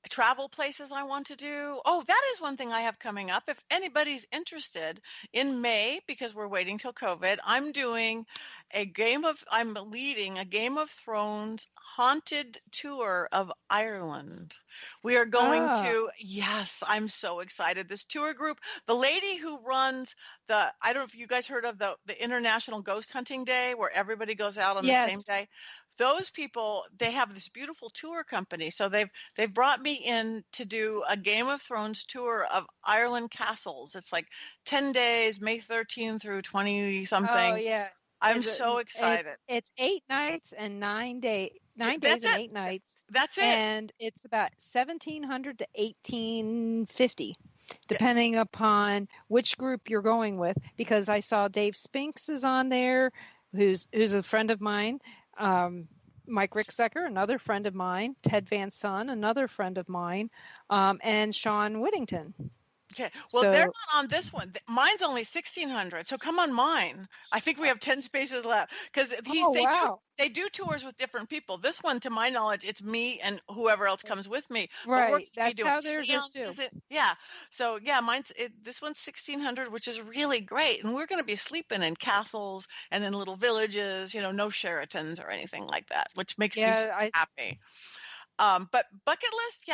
travel places I want to do. Oh, that is one thing I have coming up. If anybody's interested, in May, because we're waiting till COVID, I'm leading a Game of Thrones haunted tour of Ireland. We are going to, yes, I'm so excited. This tour group, the lady who runs I don't know if you guys heard of the International Ghost Hunting Day, where everybody goes out on the same day. Those people, they have this beautiful tour company. So they've brought me in to do a Game of Thrones tour of Ireland castles. It's like 10 days, May 13 through 20 something. Oh yeah. I'm so excited. It's 8 nights and 9 days. 9 days and 8 nights. That's it. And it's about 1700 to 1850, depending upon which group you're going with. Because I saw Dave Spinks is on there, who's a friend of mine. Mike Ricksecker, another friend of mine. Ted Van Son, another friend of mine. And Sean Whittington. Okay. Well, they're not on this one. Mine's only 1,600. So come on mine. I think we have 10 spaces left because they do tours with different people. This one, to my knowledge, it's me and whoever else comes with me. Right. That's how theirs is too. Yeah. So yeah, this one's 1,600, which is really great. And we're going to be sleeping in castles and in little villages, no Sheratons or anything like that, which makes me so happy. But bucket list,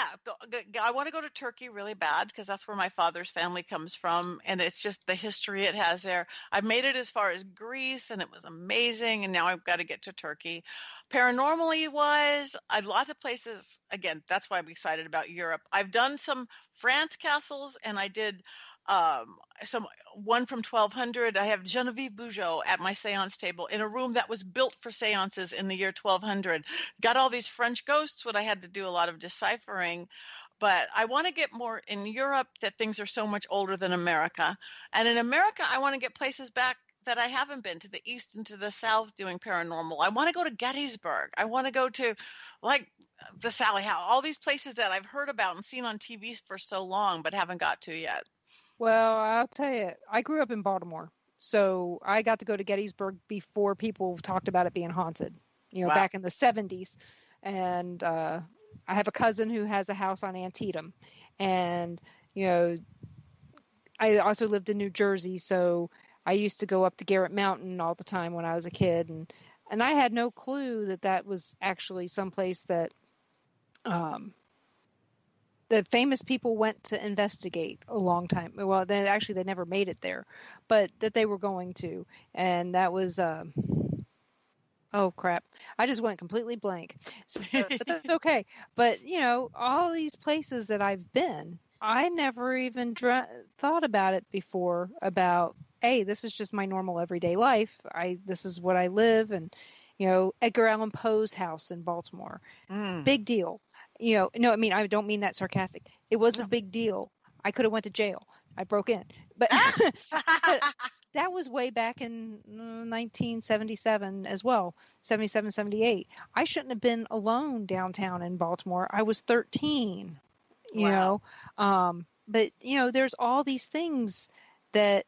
I want to go to Turkey really bad because that's where my father's family comes from, and it's just the history it has there. I've made it as far as Greece, and it was amazing, and now I've got to get to Turkey. Paranormally wise, lots of places. Again, that's why I'm excited about Europe. I've done some France castles, and I did one from 1200. I have Genevieve Bugeaud at my seance table in a room that was built for seances in the year 1200. Got all these French ghosts, what I had to do a lot of deciphering. But I want to get more in Europe, that things are so much older than America. And in America, I want to get places back that I haven't been, to the east and to the south doing paranormal. I want to go to Gettysburg. I want to go to the Sally House, all these places that I've heard about and seen on TV for so long, but haven't got to yet. Well, I'll tell you, I grew up in Baltimore, so I got to go to Gettysburg before people talked about it being haunted, back in the 70s. And I have a cousin who has a house on Antietam. And, I also lived in New Jersey, so I used to go up to Garrett Mountain all the time when I was a kid. And I had no clue that was actually someplace that the famous people went to investigate a long time. Well, they never made it there, but that they were going to. And that was, oh crap. I just went completely blank. So, but that's okay. But, all these places that I've been, I never even thought about it before about, hey, this is just my normal everyday life. This is what I live. And, Edgar Allan Poe's house in Baltimore, big deal. No, I don't mean that sarcastic. It was a big deal. I could have went to jail. I broke in, but, but that was way back in 1977 as well, 77, 78. I shouldn't have been alone downtown in Baltimore. I was 13, but, there's all these things that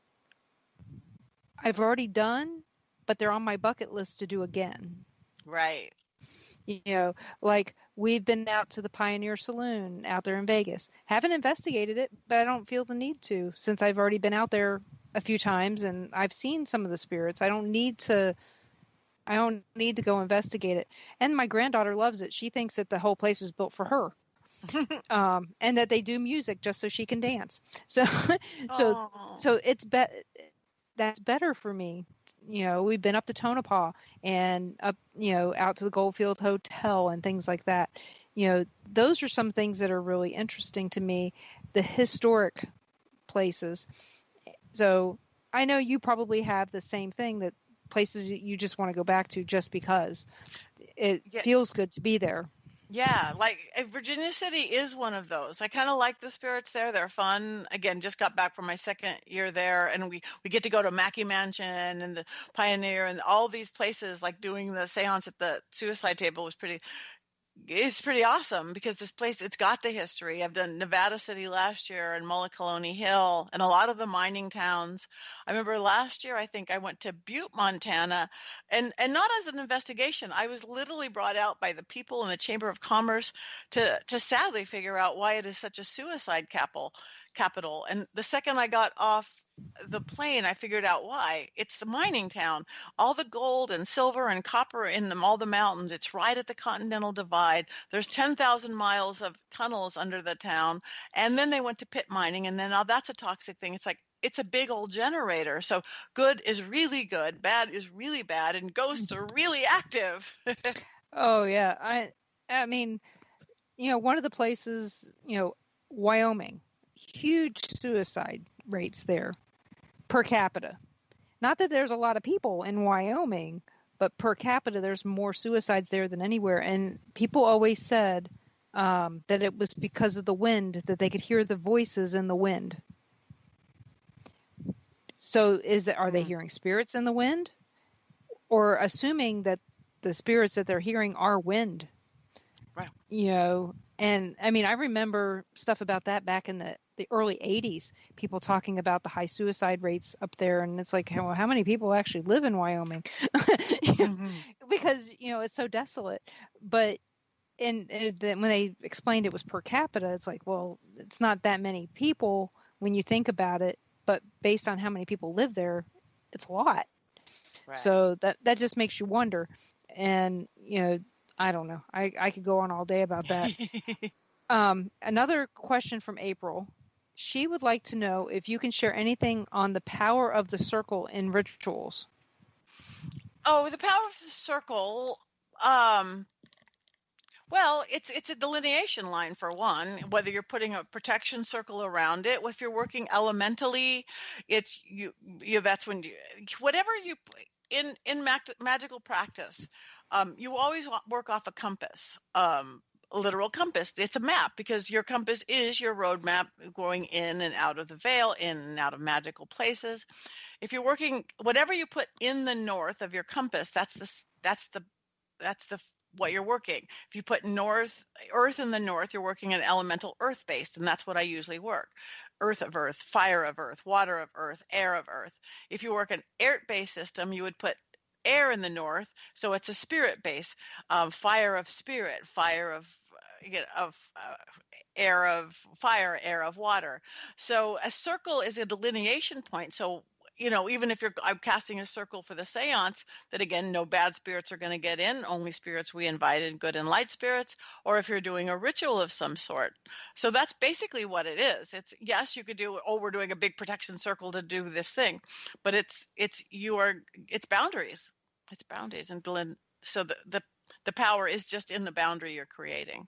I've already done, but they're on my bucket list to do again. Right. Like we've been out to the Pioneer Saloon out there in Vegas. Haven't investigated it, but I don't feel the need to, since I've already been out there a few times and I've seen some of the spirits. I don't need to go investigate it. And my granddaughter loves it. She thinks that the whole place was built for her. And that they do music just so she can dance. So it's that's better for me. We've been up to Tonopah and up, out to the Goldfield Hotel and things like that. Those are some things that are really interesting to me, the historic places. So I know you probably have the same thing, that places you just want to go back to just because it feels good to be there. Yeah, like Virginia City is one of those. I kind of like the spirits there. They're fun. Again, just got back from my second year there, and we get to go to Mackey Mansion and the Pioneer and all these places, like doing the seance at the suicide table was pretty. it's pretty awesome because this place, it's got the history. I've done Nevada City last year and Mullacolony Hill and a lot of the mining towns. I remember last year, I think I went to Butte, Montana, and not as an investigation. I was literally brought out by the people in the Chamber of Commerce to sadly figure out why it is such a suicide capital. And the second I got off the plane, I figured out why. It's the mining town. All the gold and silver and copper in them, all the mountains. It's right at the Continental Divide. There's 10,000 miles of tunnels under the town. And then they went to pit mining, and then now that's a toxic thing. It's like, it's a big old generator. So good is really good, bad is really bad, and ghosts are really active. Oh yeah. I mean, one of the places, Wyoming, huge suicide rates there per capita. Not that there's a lot of people in Wyoming, but per capita, there's more suicides there than anywhere. And people always said that it was because of the wind, that they could hear the voices in the wind. So are they hearing spirits in the wind? Or assuming that the spirits that they're hearing are wind? Right. And I mean, I remember stuff about that back in the early 80s, people talking about the high suicide rates up there. And it's like, well, how many people actually live in Wyoming? Because, it's so desolate. But when they explained it was per capita, it's like, well, it's not that many people when you think about it. But based on how many people live there, it's a lot. Right. So that just makes you wonder. And, I don't know. I could go on all day about that. Another question from April. She would like to know if you can share anything on the power of the circle in rituals. Oh, the power of the circle. Well, it's a delineation line for one, whether you're putting a protection circle around it. If you're working elementally, it's that's when whatever you in magical practice, you always work off a compass. A literal compass. It's a map because your compass is your roadmap going in and out of the veil, in and out of magical places. If you're working, whatever you put in the north of your compass, that's the what you're working. If you put earth in the north, you're working an elemental earth based, and that's what I usually work. Earth of earth, fire of earth, water of earth, air of earth. If you work an air-based system, you would put air in the north, so it's a spirit base. Fire of spirit, fire of air of fire, air of water. So a circle is a delineation point. So, even if I'm casting a circle for the seance, that again, no bad spirits are going to get in, only spirits we invited, good and light spirits, or if you're doing a ritual of some sort. So that's basically what it is. It's, yes, you could do, we're doing a big protection circle to do this thing, but it's boundaries. It's boundaries. And so the power is just in the boundary you're creating.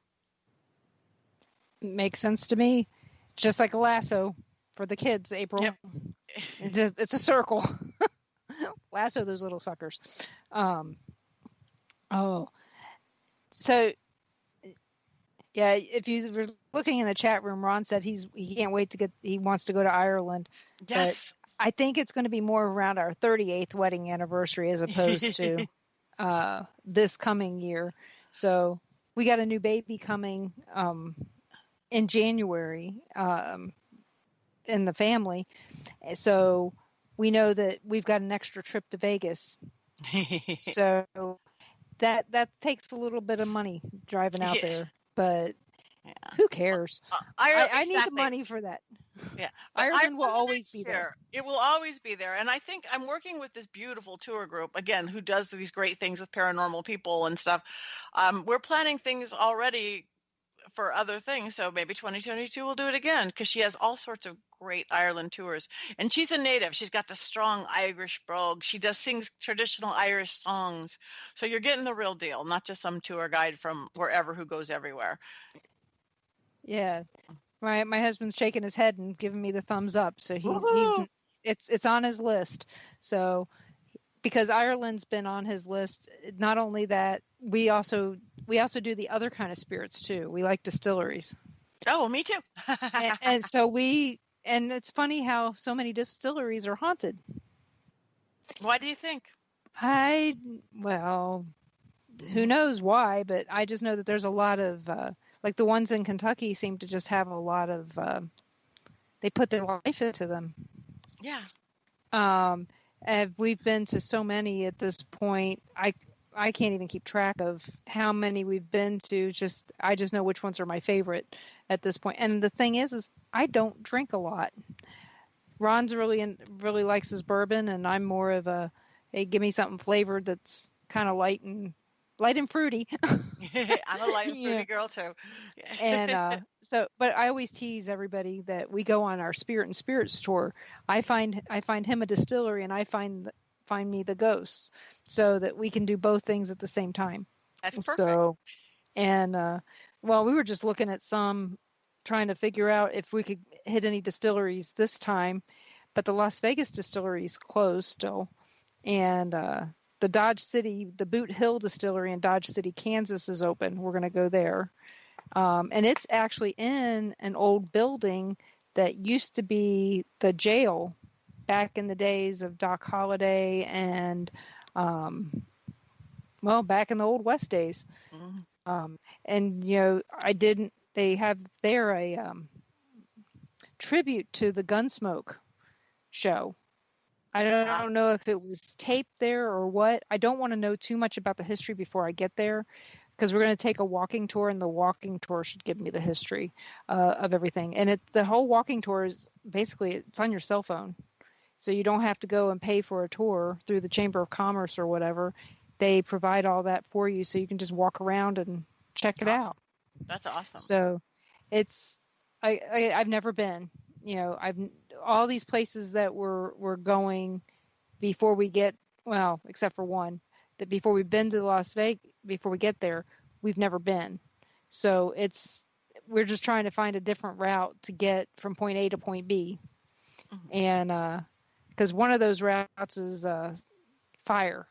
Makes sense to me. Just like a lasso for the kids, April. Yep. It's a circle. Lasso those little suckers. So yeah, if you were looking in the chat room, Ron said he can't wait he wants to go to Ireland. Yes. But I think it's going to be more around our 38th wedding anniversary as opposed to this coming year. So we got a new baby coming in January in the family. So we know that we've got an extra trip to Vegas. So that takes a little bit of money driving out there, but who cares? I need the money for that. Yeah, Ireland will always be there. It will always be there. And I think I'm working with this beautiful tour group, again, who does these great things with paranormal people and stuff. We're planning things already for other things. So maybe 2022 we'll do it again, because she has all sorts of great Ireland tours. And she's a native. She's got the strong Irish brogue. She sings traditional Irish songs. So you're getting the real deal, not just some tour guide from wherever who goes everywhere. Yeah. My husband's shaking his head and giving me the thumbs up. So it's on his list. So because Ireland's been on his list, not only that, we also do the other kind of spirits too. We like distilleries. Oh, me too. and so and it's funny how so many distilleries are haunted. Why do you think? who knows why, but I just know that there's a lot of, like the ones in Kentucky seem to just have a lot of, they put their life into them. Yeah. And we've been to so many at this point. I can't even keep track of how many we've been to. I just know which ones are my favorite at this point. And the thing is I don't drink a lot. Ron's really likes his bourbon, and I'm more of a, hey, give me something flavored that's kind of light and fruity. I'm a light and fruity girl too. And but I always tease everybody that we go on our Spirit and Spirits tour. I find him a distillery, and I find me the ghosts, so that we can do both things at the same time. That's perfect. So, and well, we were just looking at trying to figure out if we could hit any distilleries this time, but the Las Vegas distillery is closed still, and the the Boot Hill distillery in Dodge City, Kansas is open. We're going to go there, and it's actually in an old building that used to be the jail back in the days of Doc Holliday and, back in the old West days. Mm-hmm. And, they have there a tribute to the Gunsmoke show. I don't know if it was taped there or what. I don't want to know too much about the history before I get there, because we're going to take a walking tour, and the walking tour should give me the history of everything. And the whole walking tour is basically, it's on your cell phone. So you don't have to go and pay for a tour through the Chamber of Commerce or whatever. They provide all that for you, so you can just walk around and check it out. That's awesome. So I've never been, all these places that we're going before we get, well, except for one, that before we've been to Las Vegas, before we get there, we've never been. So we're just trying to find a different route to get from point A to point B. Mm-hmm. And, because one of those routes is fire.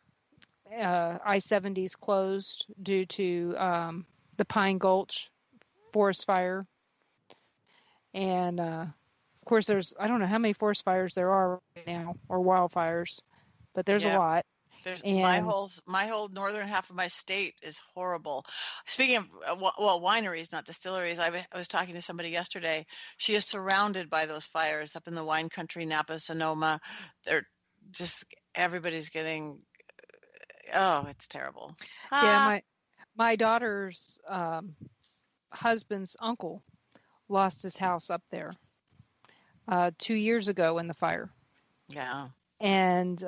I-70 is closed due to the Pine Gulch forest fire. And, of course, I don't know how many forest fires there are right now, or wildfires, but there's a lot. My whole northern half of my state is horrible. Speaking of wineries, not distilleries, I was talking to somebody yesterday. She is surrounded by those fires up in the wine country, Napa, Sonoma. They're just, everybody's getting, it's terrible. Yeah, my daughter's husband's uncle lost his house up there 2 years ago in the fire. Yeah. And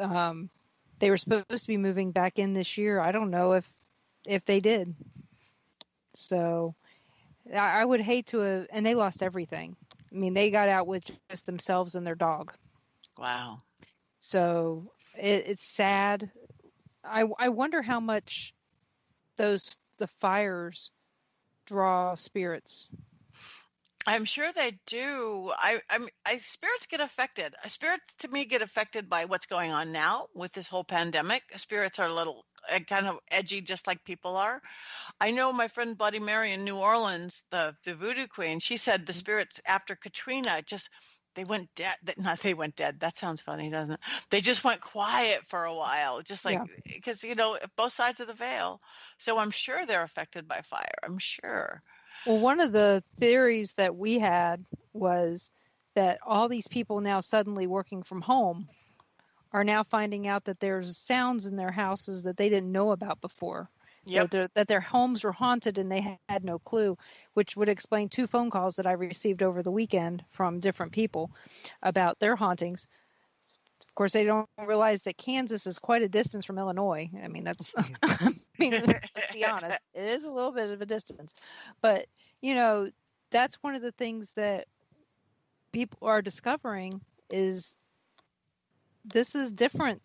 they were supposed to be moving back in this year. I don't know if they did. So I would hate to have, and they lost everything. I mean, they got out with just themselves and their dog. Wow. So it's sad. I wonder how much the fires draw spirits. I'm sure they do. Spirits get affected. Spirits to me get affected by what's going on now with this whole pandemic. Spirits are a little kind of edgy, just like people are. I know my friend Bloody Mary in New Orleans, the voodoo queen, she said the spirits after Katrina they went dead. Not they went dead. That sounds funny, doesn't it? They just went quiet for a while, just like, because, both sides of the veil. So I'm sure they're affected by fire. I'm sure. Well, one of the theories that we had was that all these people now suddenly working from home are now finding out that there's sounds in their houses that they didn't know about before. Yep. That their homes were haunted and they had no clue, which would explain 2 phone calls that I received over the weekend from different people about their hauntings. Of course, they don't realize that Kansas is quite a distance from Illinois. I mean, let's be honest, it is a little bit of a distance. But, that's one of the things that people are discovering is this is different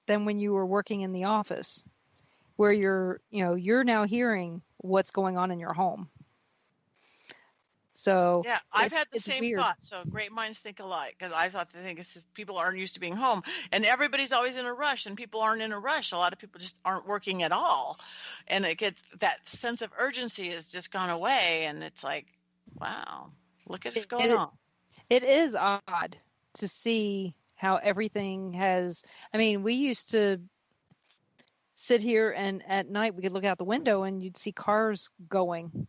than when you were working in the office, where you're now hearing what's going on in your home. So yeah, I've had the same thought. So great minds think alike, because I thought people aren't used to being home, and everybody's always in a rush, and people aren't in a rush. A lot of people just aren't working at all, and it gets that sense of urgency has just gone away, and it's like, wow, look at what's going on. It is odd to see how everything has. I mean, we used to sit here and at night we could look out the window and you'd see cars going.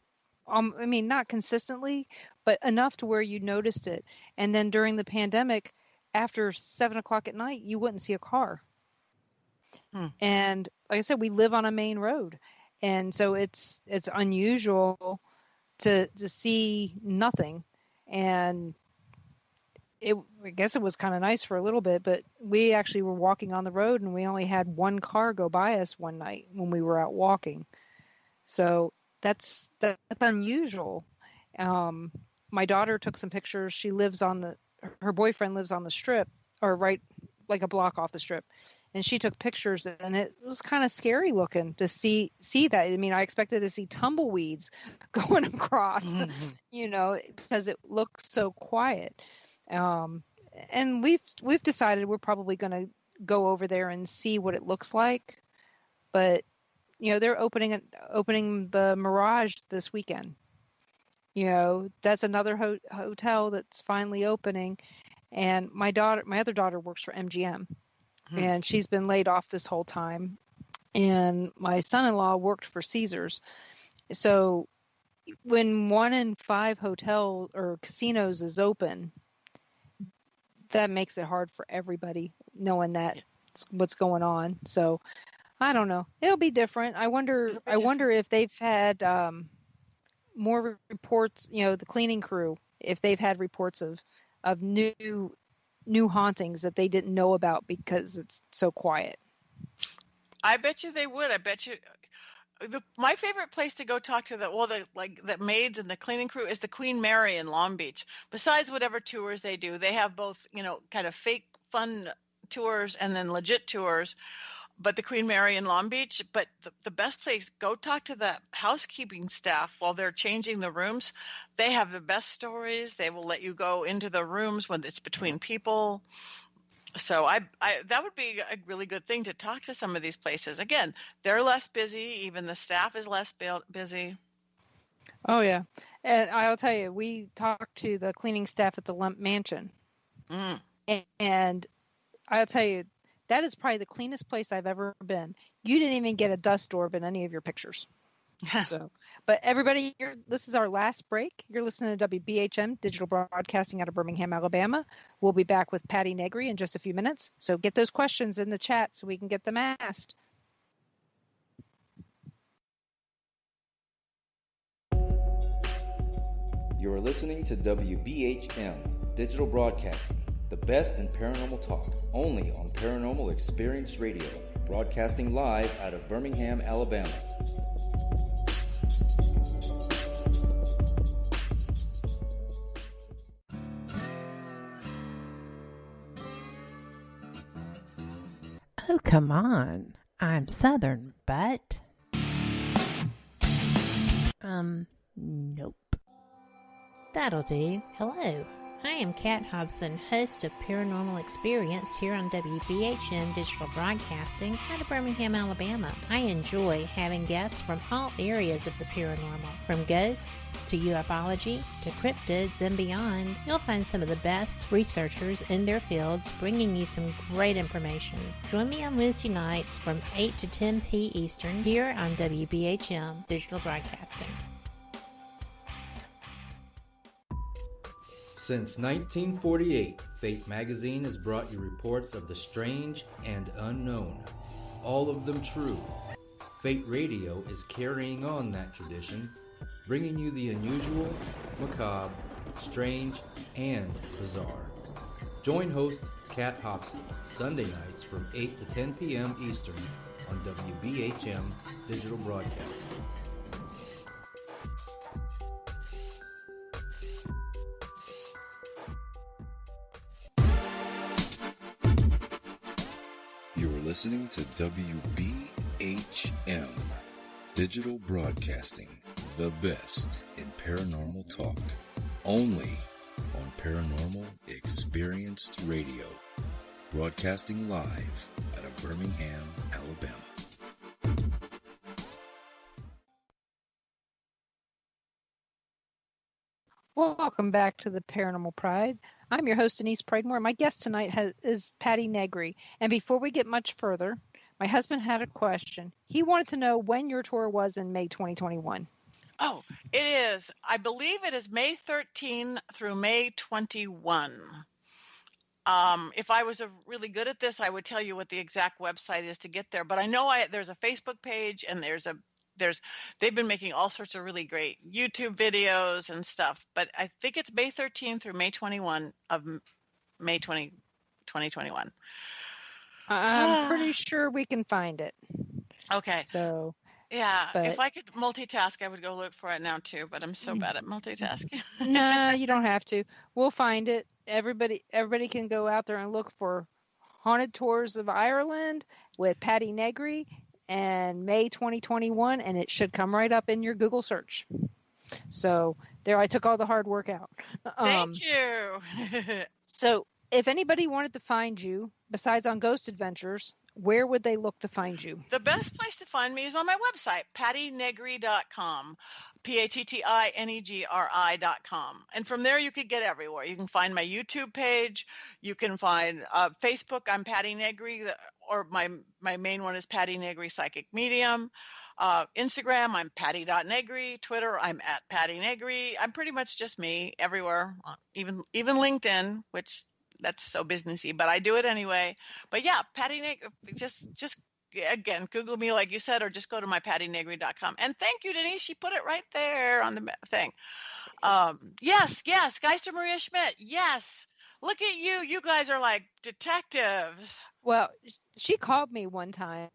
I mean, not consistently, but enough to where you noticed it. And then during the pandemic, after 7:00 at night, you wouldn't see a car. And like I said, we live on a main road, and so it's unusual to see nothing. And I guess it was kind of nice for a little bit, but we actually were walking on the road and we only had one car go by us one night when we were out walking. So that's unusual. My daughter took some pictures. She lives her boyfriend lives on the Strip, or right like a block off the Strip. And she took pictures, and it was kind of scary looking to see that. I mean, I expected to see tumbleweeds going across, because it looked so quiet. And we've decided we're probably going to go over there and see what it looks like. But they're opening the Mirage this weekend. That's another hotel that's finally opening. And my other daughter works for MGM. And she's been laid off this whole time. And my son-in-law worked for Caesars. So when 1 in 5 hotels or casinos is open, that makes it hard for everybody knowing that what's going on. So I don't know. It'll be different. I wonder if they've had more reports, the cleaning crew, if they've had reports of new hauntings that they didn't know about because it's so quiet. I bet you they would. I bet you. My favorite place to go talk to the maids and the cleaning crew is the Queen Mary in Long Beach. Besides whatever tours they do, they have both, kind of fake fun tours and then legit tours. But the Queen Mary in Long Beach, but the best place, go talk to the housekeeping staff while they're changing the rooms. They have the best stories. They will let you go into the rooms when it's between people. So that would be a really good thing to talk to some of these places. Again, they're less busy. Even the staff is less busy. Oh, yeah. And I'll tell you, we talked to the cleaning staff at the Lump Mansion. And I'll tell you, that is probably the cleanest place I've ever been. You didn't even get a dust orb in any of your pictures. But everybody, this is our last break. You're listening to WBHM Digital Broadcasting out of Birmingham, Alabama. We'll be back with Patti Negri in just a few minutes. So get those questions in the chat so we can get them asked. You are listening to WBHM Digital Broadcasting, the best in paranormal talk, only on Paranormal Experience Radio, broadcasting live out of Birmingham, Alabama. Oh, come on. I'm Southern, but... nope. That'll do. Hello. I am Kat Hobson, host of Paranormal Experience here on WBHM Digital Broadcasting out of Birmingham, Alabama. I enjoy having guests from all areas of the paranormal, from ghosts to ufology to cryptids and beyond. You'll find some of the best researchers in their fields bringing you some great information. Join me on Wednesday nights from 8 to 10 p. Eastern here on WBHM Digital Broadcasting. Since 1948, Fate magazine has brought you reports of the strange and unknown, all of them true. Fate Radio is carrying on that tradition, bringing you the unusual, macabre, strange, and bizarre. Join host Kat Hobson Sunday nights from 8 to 10 p.m. Eastern on WBHM Digital Broadcasting. Listening to WBHM Digital Broadcasting, the best in paranormal talk, only on Paranormal Experienced Radio, broadcasting live out of Birmingham, Alabama. Welcome back to the Paranormal Pride. I'm your host, Denise Pridemore. My guest tonight is Patti Negri. And before we get much further, My husband had a question. He wanted to know when your tour was in May 2021. Oh, it is. I believe it is May 13 through May 21. If I was really good at this, I would tell you what the exact website is to get there. But I know there's a Facebook page, and they've been making all sorts of really great YouTube videos and stuff. But I think it's May 13 through May 21 of May 2021. I'm pretty sure we can find it. Okay. So. Yeah, But, if I could multitask, I would go look for it now too, but I'm so bad at multitasking. No, you don't have to. We'll find it. Everybody can go out there and look for Haunted Tours of Ireland with Patti Negri and May 2021, and it should come right up in your Google search. So there, I took all the hard work out. Thank you. So if anybody wanted to find you, besides on Ghost Adventures, where would they look to find you? The best place to find me is on my website, pattinegri.com, PattiNegri.com. And from there, you could get everywhere. You can find my YouTube page. You can find Facebook. I'm Patti Negri, or my main one is Patti Negri Psychic Medium. Instagram, I'm Patti.Negri. Twitter, I'm at Patti Negri. I'm pretty much just me everywhere, even LinkedIn, which that's so businessy, but I do it anyway. But yeah, Patti Negri, just again, Google me like you said, or just go to my PattiNegri.com. And thank you, Denise. She put it right there on the thing. Yes, Geister Maria Schmidt. Yes. Look at you. You guys are like detectives. Well, she called me one time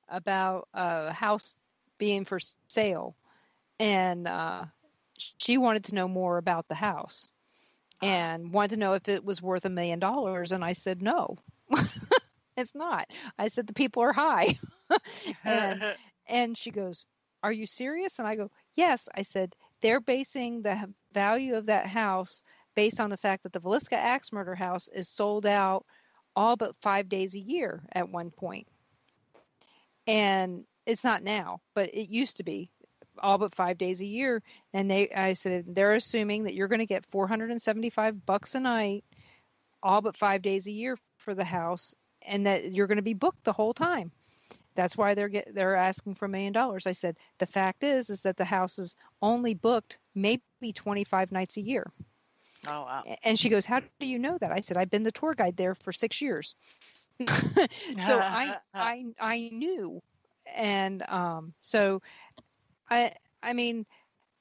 about a house being for sale, and she wanted to know more about the house. And wanted to know if it was worth $1 million. And I said, no, it's not. I said, the people are high. and she goes, are you serious? And I go, yes. I said, they're basing the value of that house based on the fact that the Villisca Axe Murder House is sold out all but 5 days a year at one point. And it's not now, but it used to be all but 5 days a year. And I said, they're assuming that you're going to get $475 a night, all but 5 days a year for the house, and that you're going to be booked the whole time. That's why they're asking for $1 million. I said, the fact is that the house is only booked maybe 25 nights a year. Oh, wow. And she goes, how do you know that? I said, I've been the tour guide there for 6 years. So I knew. And so I mean,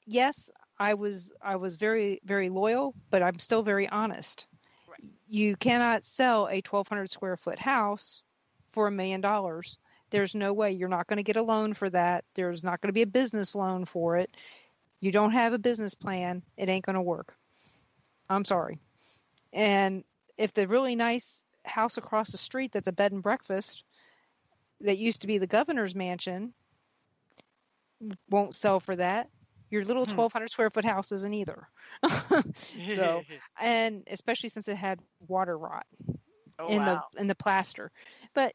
yes, I was very, very loyal, but I'm still very honest. Right. You cannot sell a 1,200 square foot house for $1 million. There's no way. You're not going to get a loan for that. There's not going to be a business loan for it. You don't have a business plan. It ain't going to work. I'm sorry. And if the really nice house across the street that's a bed and breakfast that used to be the governor's mansion won't sell for that, your little 1,200 square foot house isn't either. So, and especially since it had water rot in the plaster. But,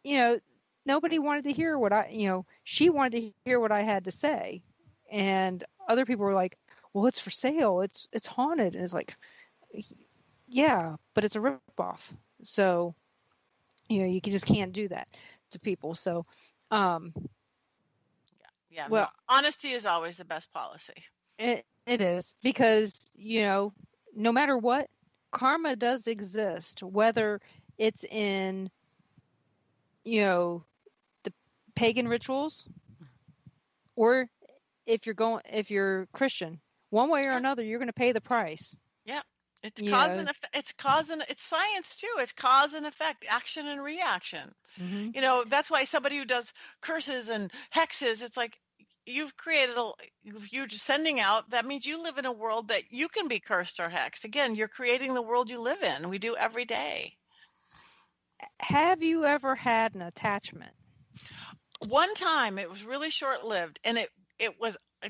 nobody wanted to hear what she wanted to hear what I had to say. And other people were like, well, it's for sale. It's haunted. And it's like, yeah, but it's a ripoff. So, you just can't do that to people. So, yeah. Well, honesty is always the best policy. It is, because, no matter what, karma does exist, whether it's in, the pagan rituals, or if you're Christian, one way or another, you're going to pay the price. Yep. It's cause and effect. It's science too. It's cause and effect, action and reaction. Mm-hmm. That's why somebody who does curses and hexes, it's like, you've created you're sending out, that means you live in a world that you can be cursed or hexed. Again, you're creating the world you live in. We do every day. Have you ever had an attachment? One time. It was really short-lived, and it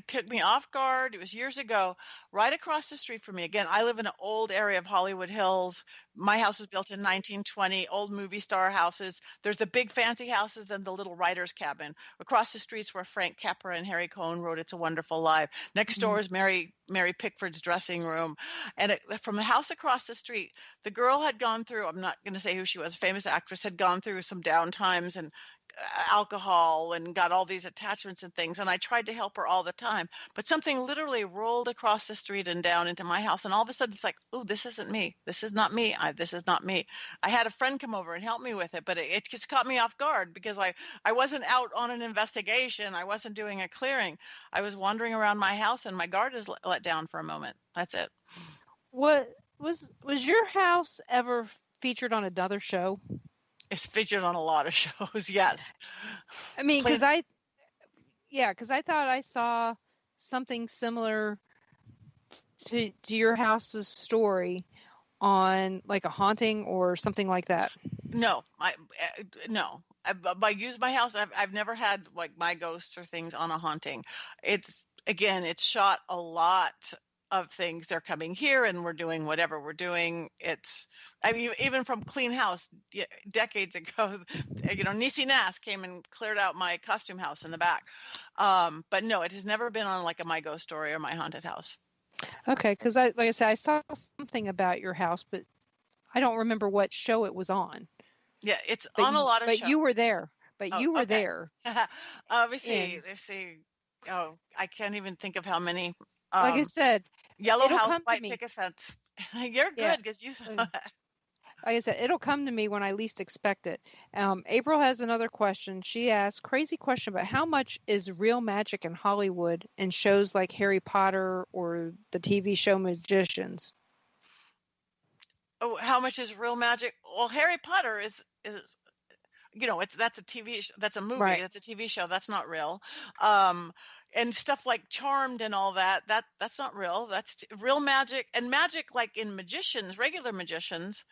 took me off guard. It was years ago, right across the street from me. Again, I live in an old area of Hollywood Hills. My house was built in 1920, old movie star houses. There's the big fancy houses, then the little writer's cabin. Across the streets where Frank Capra and Harry Cohn wrote It's a Wonderful Life. Next door is Mary Pickford's dressing room. And from the house across the street, the girl had gone through, I'm not going to say who she was, a famous actress, had gone through some down times and alcohol and got all these attachments and things. And I tried to help her all the time, but something literally rolled across the street and down into my house. And all of a sudden it's like, oh, this isn't me. This is not me. This is not me. I had a friend come over and help me with it, but it just caught me off guard because I wasn't out on an investigation. I wasn't doing a clearing. I was wandering around my house and my guard is let down for a moment. That's it. What was your house ever featured on another show? It's featured on a lot of shows, yes. I mean, because I thought I saw something similar to your house's story on like a haunting or something like that. No, I use my house. I've never had like my ghosts or things on a haunting. It's shot a lot of things. They're coming here and we're doing whatever we're doing. Even from Clean House decades ago, Niecy Nass came and cleared out my costume house in the back. But no, it has never been on like a My Ghost Story or My Haunted House. Okay. Cause like I said, I saw something about your house, but I don't remember what show it was on. Yeah. It's on a lot of shows. But you were there. You were there. Let me see. Oh, I can't even think of how many. Like I said, Yellow House, White Picket Fence. You're good because you. Like I said, it'll come to me when I least expect it. April has another question. She asks, crazy question, but how much is real magic in Hollywood in shows like Harry Potter or the TV show Magicians? Oh, how much is real magic? Well, Harry Potter is that's a TV, that's a movie, right. That's a TV show. That's not real. And stuff like Charmed and all that's not real. That's real magic. And magic, like in magicians, regular magicians,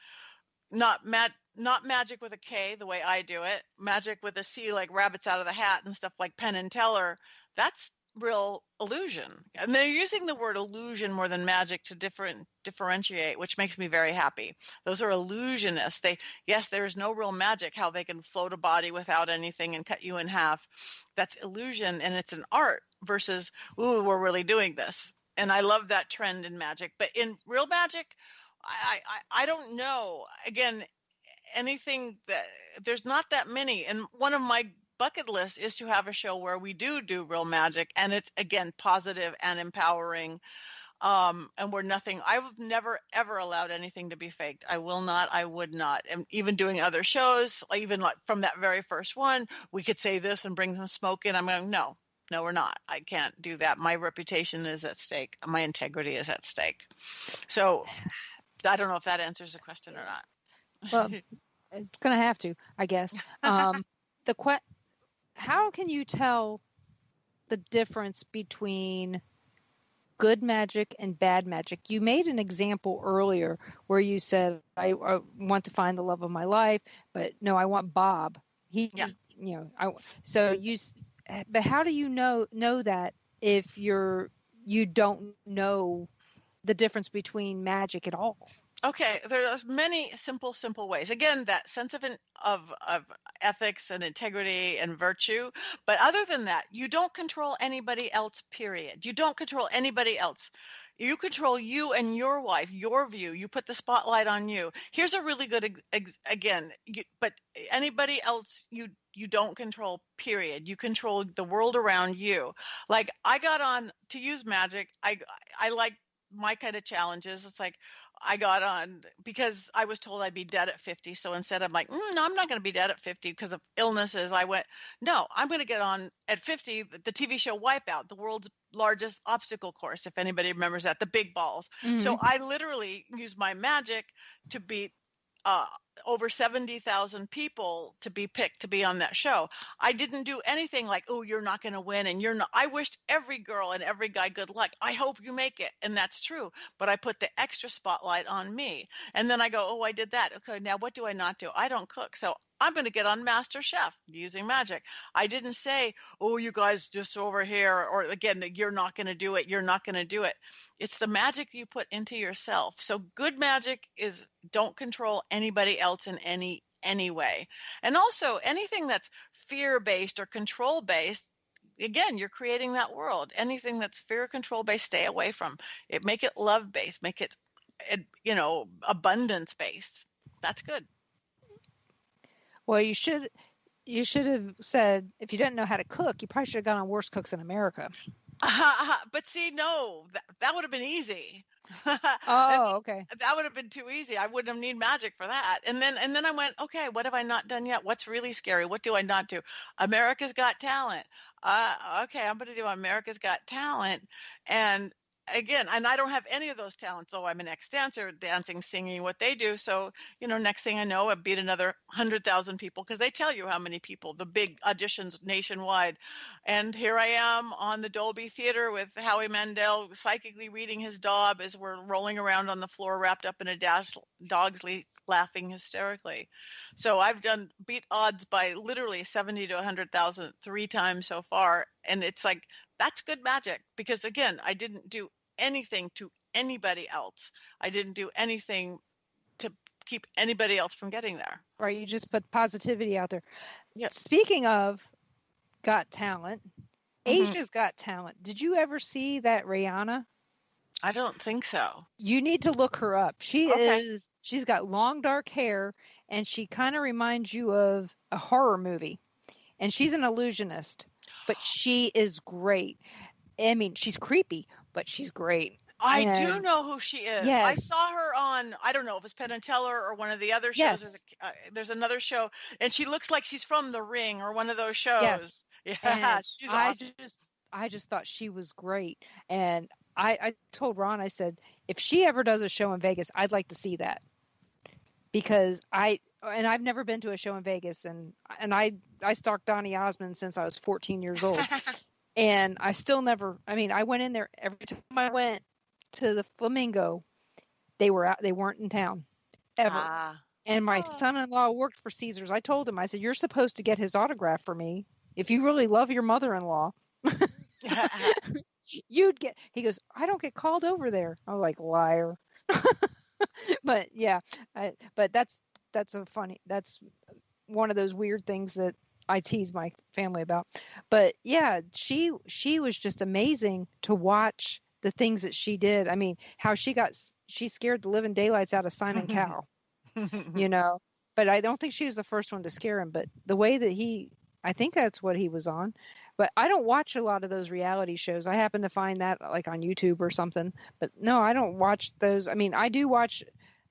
not magic with a K, the way I do it. Magic with a C, like rabbits out of the hat and stuff like Penn and Teller. That's real illusion. And they're using the word illusion more than magic to differentiate, which makes me very happy. Those are illusionists. There is no real magic, how they can float a body without anything and cut you in half. That's illusion, and it's an art versus, ooh, we're really doing this. And I love that trend in magic. But in real magic, I don't know. Again, anything that there's not that many. And one of my bucket list is to have a show where we do real magic, and it's again positive and empowering. And I've never ever allowed anything to be faked. I will not, I would not. And even doing other shows, even like from that very first one, we could say this and bring some smoke in. I'm going, no, we're not. I can't do that. My reputation is at stake. My integrity is at stake. So I don't know if that answers the question or not. Well, it's going to have to, I guess. How can you tell the difference between good magic and bad magic? You made an example earlier where you said, I want to find the love of my life, but no, I want Bob. But how do you know that if you don't know the difference between magic at all? Okay, there are many simple ways. Again, that sense of ethics and integrity and virtue. But other than that, you don't control anybody else, period. You don't control anybody else. You control you and your wife, your view. You put the spotlight on you. Here's a really good, but anybody else, you don't control, period. You control the world around you. Like I got on to use magic. I like my kind of challenges. It's like, I got on because I was told I'd be dead at 50. So instead I'm like, no, I'm not going to be dead at 50 because of illnesses. I went, no, I'm going to get on at 50, the TV show Wipeout, the world's largest obstacle course. If anybody remembers that, the big balls. Mm-hmm. So I literally used my magic to beat over 70,000 people to be picked to be on that show. I didn't do anything like, oh, you're not going to win. And you're not. I wished every girl and every guy good luck. I hope you make it. And that's true. But I put the extra spotlight on me. And then I go, oh, I did that. Okay, now what do I not do? I don't cook. So I'm going to get on Master Chef using magic. I didn't say, oh, you guys just over here, or again, you're not going to do it. You're not going to do it. It's the magic you put into yourself. So good magic is don't control anybody else in any way. And also anything that's fear-based or control-based, again, you're creating that world. Anything that's fear control-based, stay away from it. Make it love-based. Make it, abundance-based. That's good. Well, you should You should have said, if you didn't know how to cook, you probably should have gone on Worst Cooks in America. But see, no, that would have been easy. Oh, okay. That would have been too easy. I wouldn't have need magic for that. And then I went, okay, what have I not done yet? What's really scary? What do I not do? America's Got Talent. Okay, I'm going to do America's Got Talent. And again, and I don't have any of those talents, though I'm an ex-dancer, dancing, singing, what they do. So, next thing I know, I beat another 100,000 people, because they tell you how many people, the big auditions nationwide. And here I am on the Dolby Theater with Howie Mandel psychically reading his Daub as we're rolling around on the floor wrapped up in a dash, dogs laughing hysterically. So I've beat odds by literally 70 to 100,000 3 times so far. And it's like, that's good magic, because again, I didn't do anything to anybody else. I didn't do anything to keep anybody else from getting there. Right. You just put positivity out there. Yep. Speaking of Got Talent, Asia's Got Talent. Did you ever see that Rihanna? I don't think so. You need to look her up. She's got long dark hair, and she kind of reminds you of a horror movie. And she's an illusionist, but she is great. I mean, she's creepy, but she's great. I do know who she is. Yes. I saw her on, I don't know if it's Penn and Teller or one of the other shows. Yes. There's another show, and she looks like she's from The Ring or one of those shows. Yes. Yeah, she's awesome. I just thought she was great. And I told Ron, I said, if she ever does a show in Vegas, I'd like to see that. Because I've never been to a show in Vegas, and I stalked Donny Osmond since I was 14 years old. And I still never, I went in there every time I went to the Flamingo, they weren't in town ever. And my son-in-law worked for Caesars. I told him, I said, you're supposed to get his autograph for me. If you really love your mother-in-law, he goes, I don't get called over there. I'm like, liar. But yeah, but that's one of those weird things that I tease my family about. But yeah, she was just amazing to watch the things that she did. I mean, how she scared the living daylights out of Simon Cowell, but I don't think she was the first one to scare him, but the way that I think that's what he was on. But I don't watch a lot of those reality shows. I happen to find that like on YouTube or something, but no, I don't watch those. I do watch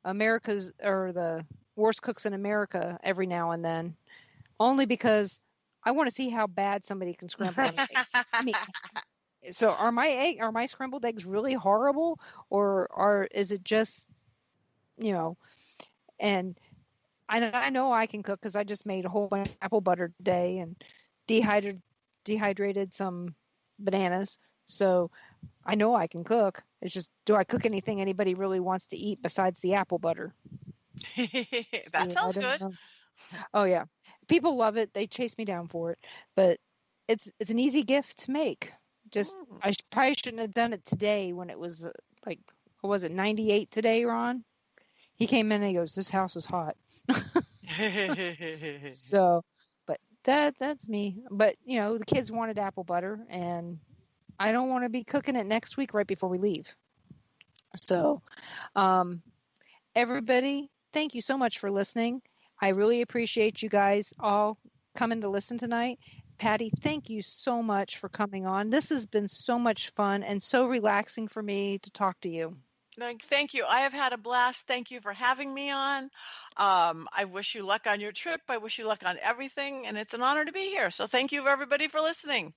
the Worst Cooks in America every now and then, only because I want to see how bad somebody can scramble an egg. So are my scrambled eggs really horrible, or is it just, and I know I can cook because I just made a whole bunch of apple butter today and dehydrated some bananas. So I know I can cook. It's just, do I cook anything anybody really wants to eat besides the apple butter? That sounds good. Know. Oh yeah. People love it. They chase me down for it, but it's an easy gift to make. Just, I probably shouldn't have done it today when it was what was it, 98 today, Ron? He came in and he goes, this house is hot. So, but that's me. But, the kids wanted apple butter, and I don't want to be cooking it next week right before we leave. So, everybody, thank you so much for listening. I really appreciate you guys all coming to listen tonight. Patti, thank you so much for coming on. This has been so much fun and so relaxing for me to talk to you. Thank you. I have had a blast. Thank you for having me on. I wish you luck on your trip. I wish you luck on everything. And it's an honor to be here. So thank you, everybody, for listening.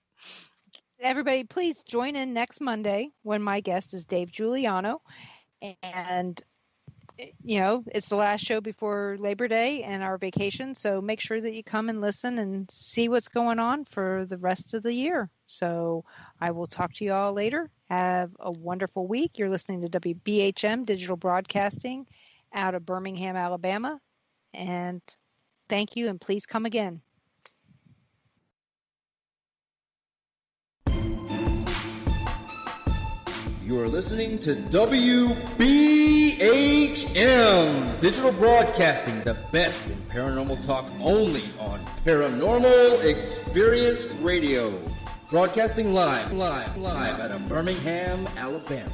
Everybody, please join in next Monday when my guest is Dave Giuliano. And it's the last show before Labor Day and our vacation. So make sure that you come and listen and see what's going on for the rest of the year. So I will talk to you all later. Have a wonderful week. You're listening to WBHM Digital Broadcasting out of Birmingham, Alabama. And thank you, and please come again. You are listening to WBHM Digital Broadcasting, the best in paranormal talk only on Paranormal Experience Radio. Broadcasting live out of Birmingham, Alabama.